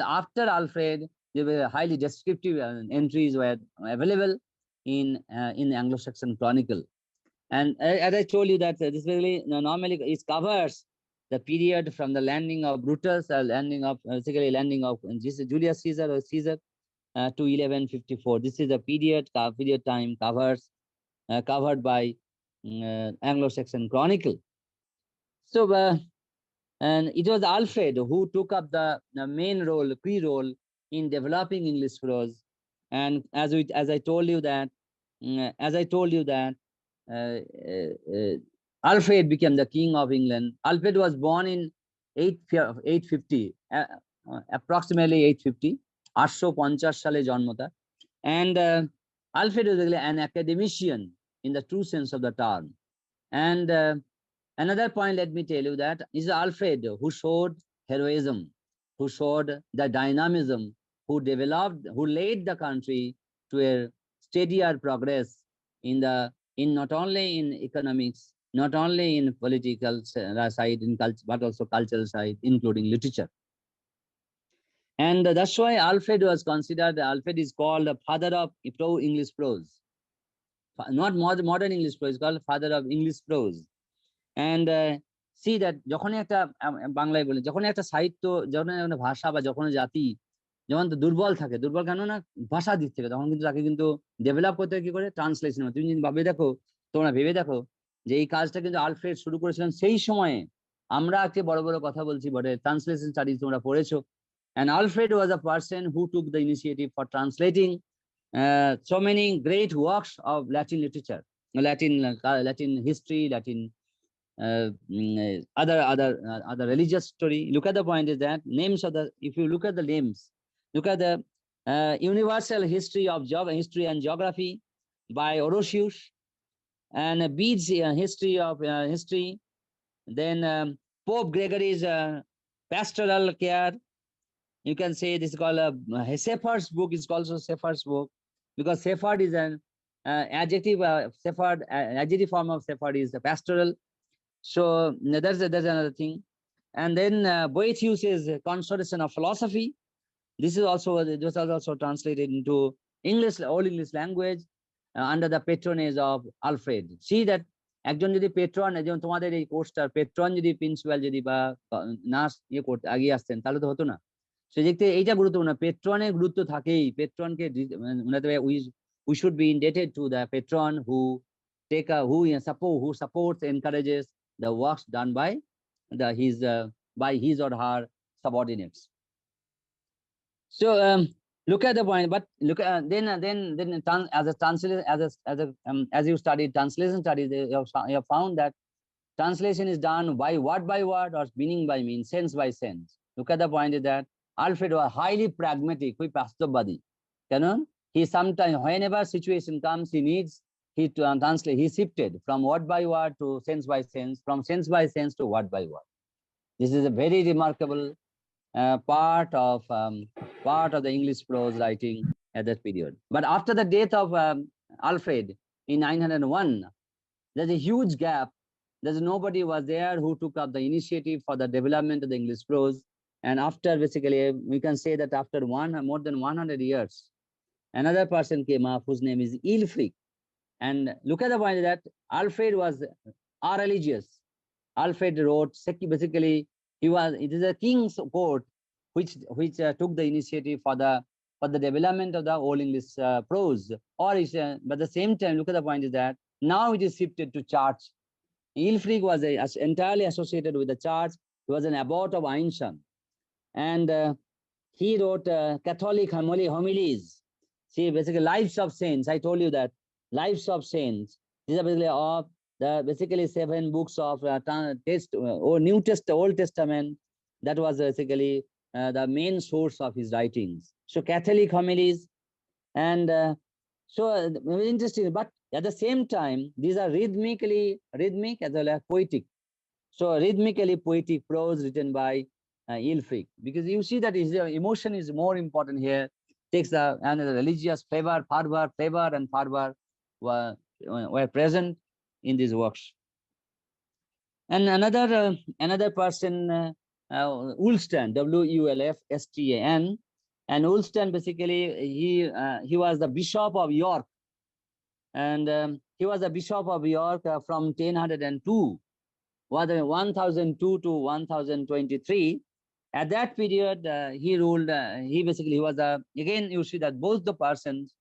After Alfred, there were highly descriptive entries were available in the Anglo-Saxon Chronicle. And as I told you that this really normally it covers the period from the landing of Brutus, landing of Julius Caesar or Caesar to 1154. This is a period time covered by Anglo-Saxon Chronicle. So, and it was Alfred who took up the main role, key role in developing English prose. And as I told you that, Alfred became the king of England. Alfred was born in 850, approximately 850. 850 সালে জন্ম তার, and Alfred was really an academician in the true sense of the term. And another point, let me tell you that is Alfred who showed heroism, who showed the dynamism, who led the country to a steadier progress in not only in economics, not only in political side, in culture, but also cultural side, including literature. And that's why Alfred is called the father of English prose. Not modern English prose, called father of English prose. And see that যখনই একটা বাংলায় বলি, যখনই একটা সাহিত্য, যখন একটা ভাষা বা যখন জাতি যখন দুর্বল থাকে, দুর্বল কেন না ভাষা দিক থেকে, তখন কিন্তু তাকে কিন্তু ডেভেলপ করতে কি করে, ট্রান্সলেশন। তুমি তোমরা ভেবে দেখো যে এই কাজটা কিন্তু আলফ্রেড শুরু করেছিলেন সেই সময়ে। আমরা আজকে বড় বড় কথা বলছি, বটে ট্রান্সলেশন স্টাডিজ তোমরা পড়েছো। And Alfred was a person who took the initiative for translating so many great works of Latin literature, Latin history, Latin other religious story. Look at the point is that names of the, if you look at the names, look at the universal history of history and geography by Orosius, and Bede's history of history. Then Pope Gregory's pastoral care. You can say this is called a Shepherd's book. Is called also Shepherd's book because Shepherd is an adjective. Shepherd, adjective form of Shepherd is the pastoral. So that's another thing. And then Boethius's Consolation of Philosophy. This is also translated into English, Old English language under the patronage of Alfred. See that একজন যদি patron, যেমন তোমাদের এই কোর্সটার patron যদি principal যদি বা nurse করতে আগিয়ে আসতেন তাহলে তো হতো না। সেদিক থেকে এইটা গুরুত্বপূর্ণ, পেট্রনের গুরুত্ব থাকেই। পেট্রনকে we should be indebted to the patron who supports, encourages the works done by his or her subordinates. So look at the point, but look at then as a translation, as you studied translation studies, you have found that translation is done by word or meaning by meaning, sense by sense. Look at the point is that Alfred was highly pragmatic, badi. He sometimes, whenever situation comes, he needs, he shifted from word by word to sense by sense, from sense by sense to word by word. This is a very remarkable part of the English prose writing at that period. But after the death of Alfred in 901, there's a huge gap. There's nobody was there who took up the initiative for the development of the English prose. And after, basically, we can say that after more than 100 years, another person came up whose name is Ælfric. And look at the point that Alfred was religious. Alfred wrote, basically, it is a king's court which took the initiative for the development of the Old English prose. But at the same time, look at the point is that now it is shifted to church. Ælfric was entirely associated with the church. He was an abbot of Ainshan. And he wrote Catholic homilies. See, basically, lives of saints. I told you that lives of saints. These are basically of the 7 books of Old Testament. That was basically the main source of his writings. So Catholic homilies, and so very interesting. But at the same time, these are rhythmic as well as poetic. So rhythmically poetic prose written by Ælfric, because you see that his emotion is more important here. Takes the religious flavor, and fervor were present in these works. And another person Woolston, Wulfstan, and Woolston basically he was the Bishop of York, and he was the Bishop of York from 1002, 1002 to 1023. At that period, he ruled. He was again. You see that both the persons,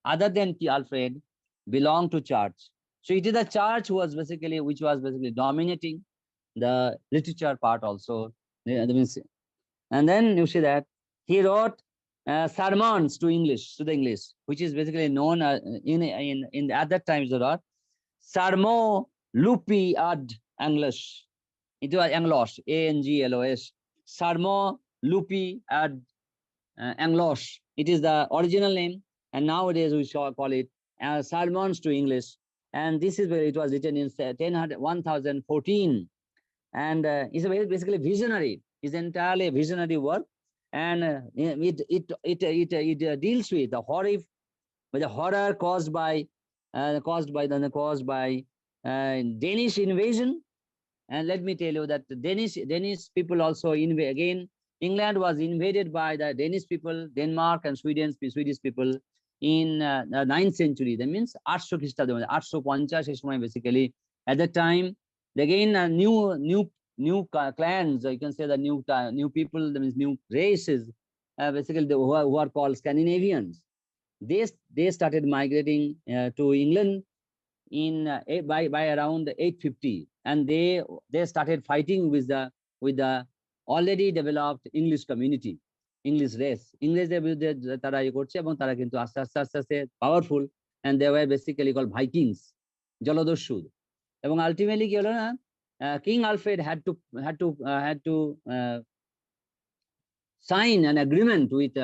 other than T. Alfred, belong to church. So it is the church which was basically dominating the literature part also. And then you see that he wrote sermons to the English, which is basically known in at that time the Sermo Lupi ad English. It was Anglos, Anglos. Sermo Lupi ad Anglos. It is the original name, and nowadays we shall call it Sermons to English. And this is where it was written in 1014, and it's a basically visionary. It's entirely a visionary work, and it deals with the horror caused by Danish invasion. And let me tell you that the Danish people also again. England was invaded by the Danish people, Denmark and Swedish people in the 9th century. That means 800 Christabde, 850 basically. At that time, again new clans, you can say the new people, that means new races, basically who are called Scandinavians. They started migrating to England in by around 850, and they started fighting with the already developed English community, English race. ইংরেজদের বিরুদ্ধে তারা করছে এবং তারা কিন্তু আস্তে আস্তে powerful, and they were basically called Vikings, জলদস্যু। এবং আলটিমেটলি কি হলো না, King Alfred had to sign an agreement with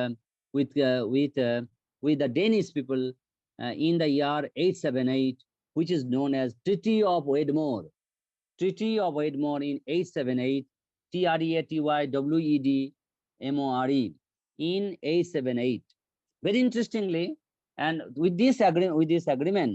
the Danish people in the year 878, which is known as Treaty of Wedmore. Treaty of Wedmore in 878, TREATYWEDMORE in 878. Very interestingly, and with this agreement,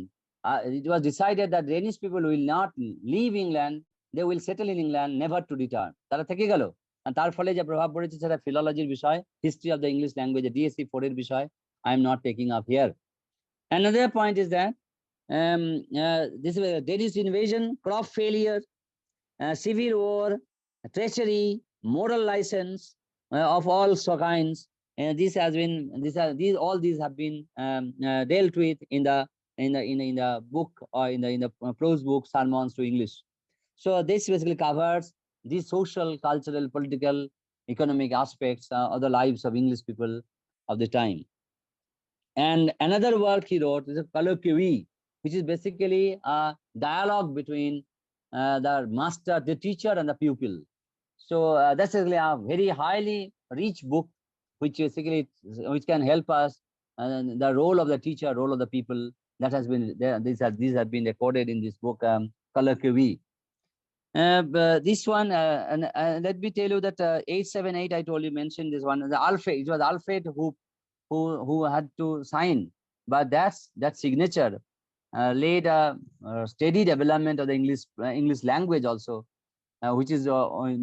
it was decided that Danish people will not leave England. They will settle in England, never to return. তারা থেকে গেল, আর তার ফলে যে প্রভাব পড়েছে সেটা ফিলোলজির বিষয়, history of the English language, DSC 4 এর বিষয়, I am not taking up here. Another point is that this is a Danish invasion, crop failure, civil war, treachery, moral license of all kinds. And all these have been dealt with in the book, or in the prose book Sermons to English. So this basically covers the social, cultural, political, economic aspects of the lives of English people of the time. And another work he wrote is a colloquy, which is basically a dialogue between the teacher and the pupil. So that's really a very highly rich book, which can help us the role of the teacher, role of the people. That has been there. These have been recorded in this book, colloquy. This one, and let me tell you that 878, I told you, mentioned this one. It was Alfred who had to sign, but that signature laid a steady development of the English language also, which is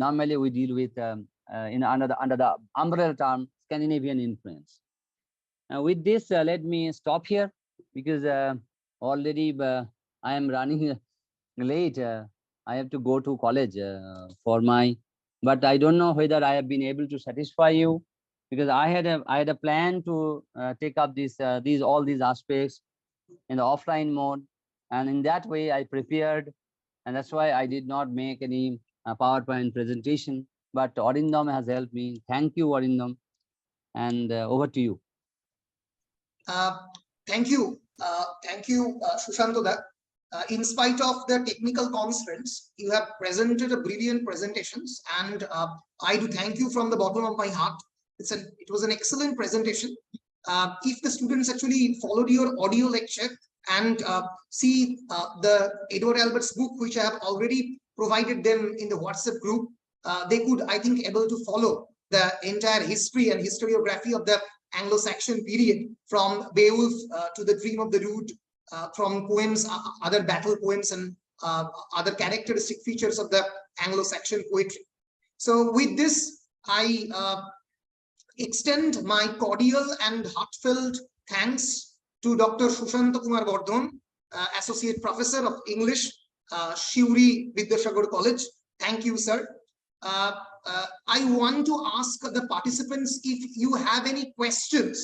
normally we deal with under the umbrella term Scandinavian influence. With this, let me stop here, because already I am running late. I have to go to college but I don't know whether I have been able to satisfy you, because I had a plan to take up all these aspects in the offline mode, and in that way I prepared, and that's why I did not make any PowerPoint presentation. But Arindam has helped me. Thank you, Arindam, and over to you. Thank you, Susanta. In spite of the technical constraints, you have presented a brilliant presentations, and I do thank you from the bottom of my heart. It was an excellent presentation. If the students actually followed your audio lecture and see the Edward Albert's book, which I have already provided them in the WhatsApp group, they could, I think, able to follow the entire history and historiography of the Anglo-Saxon period, from Beowulf to the Dream of the Rood, from poems, other battle poems, and other characteristic features of the Anglo-Saxon poetry. So with this, I extend my cordial and heartfelt thanks to Dr. Susanta Kumar Bardhan, Associate Professor of English, Suri, Vidyasagar College. Thank you, sir. I want to ask the participants if you have any questions.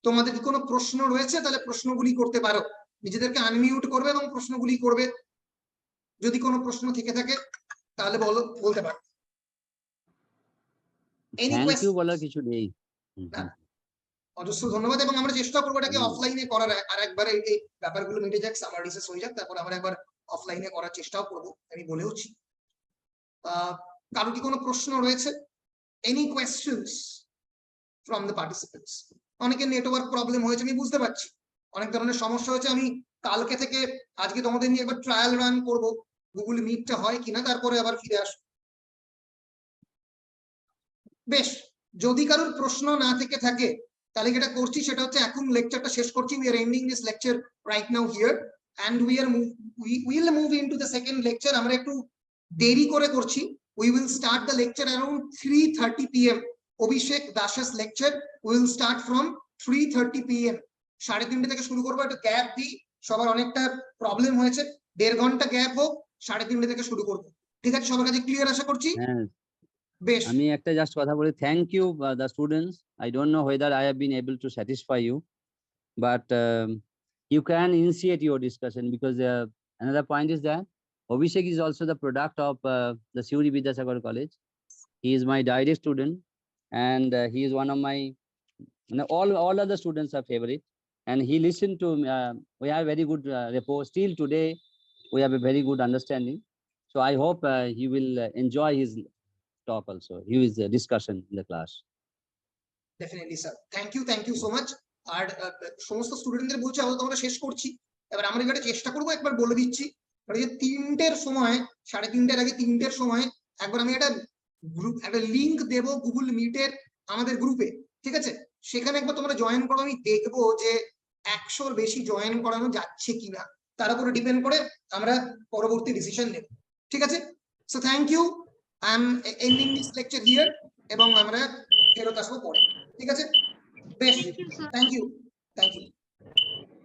তোমাদের কি কোনো প্রশ্ন রয়েছে তাহলে প্রশ্নগুলি করতে পারো, নিজেদেরকে আনমিউট করবে এবং প্রশ্নগুলি করবে। যদি কোনো প্রশ্ন থেকে থাকে তাহলে বলতে পারো। থ্যাংক ইউ বলার কিছু নেই। অজস্র ধন্যবাদ, এবং আমরা চেষ্টা করবো এটাকে অফলাইনে করার, আর একবার এই ব্যাপারগুলো মিটে যাক, সামার রিসেস হয়ে যাক, তারপর আমরা একবার অফলাইনে করার চেষ্টাও করবো, আমি বলেওছি। কারো কি কোনো প্রশ্ন রয়েছে? Any questions from the participants? অনেকের নেটওয়ার্ক প্রবলেম হয়েছে, আমি বুঝতে পারছি, অনেক ধরনের সমস্যা হয়েছে। আমি কালকে থেকে আজকে তোমাদের নিয়ে একবার ট্রায়াল রান করবো, গুগল মিটটা হয় কিনা, তারপরে আবার ফিরে আসবো। বেশ, যদি কারোর প্রশ্ন না থেকে থাকে তাহলে যেটা করছি সেটা হচ্ছে এখন লেকচারটা শেষ করছি। We are ending this lecture right now here and we will move into the second lecture. আমরা একটু দেরি করে করছি। We will start the lecture around 3:30 p.m. অভিষেক দাসের lecture will start from 3:30 p.m. 3:30 থেকে শুরু করবো। একটু গ্যাপ দিই, সবার অনেকটা প্রবলেম হয়েছে, 1.5 ঘন্টা গ্যাপ হোক, 3:30 থেকে শুরু করবো। ঠিক আছে, সবার কাছে ক্লিয়ার আশা করছি। আমি একটা জাস্ট কথা বলি, thank you the students. I don't know whether I have been able to satisfy you, but you can initiate your discussion, because another point is that Abhishek is also the product of the Suri Vidyasagar College. He is my direct student, and he is one of my, all other students are favorite, and he listened to we have very good rapport. Still today we have a very good understanding, so I hope he will enjoy his talk also, his discussion in the class. Definitely sir, thank you so much. আর সমস্ত স্টুডেন্টদের বলছি আপাতত আমরা শেষ করছি। এবার আমরা যেটা চেষ্টা করবো, একবার বলে দিচ্ছি, যে 3টের সময়, 3:30 আগে 3টের সময় একবার আমি একটা লিংক দেব গুগল মিটের আমাদের গ্রুপে, ঠিক আছে? সেখানে একবার তোমরা জয়েন করো, আমি দেখবো যে 100-র বেশি জয়েন করানো যাচ্ছে কিনা, তার উপরে ডিপেন্ড করে আমরা পরবর্তী ডিসিশন নেব, ঠিক আছে? So thank you, I am ending this lecture here, এবং আমরা ফেরত আসবো পরে, ঠিক আছে? বেশ, থ্যাংক ইউ।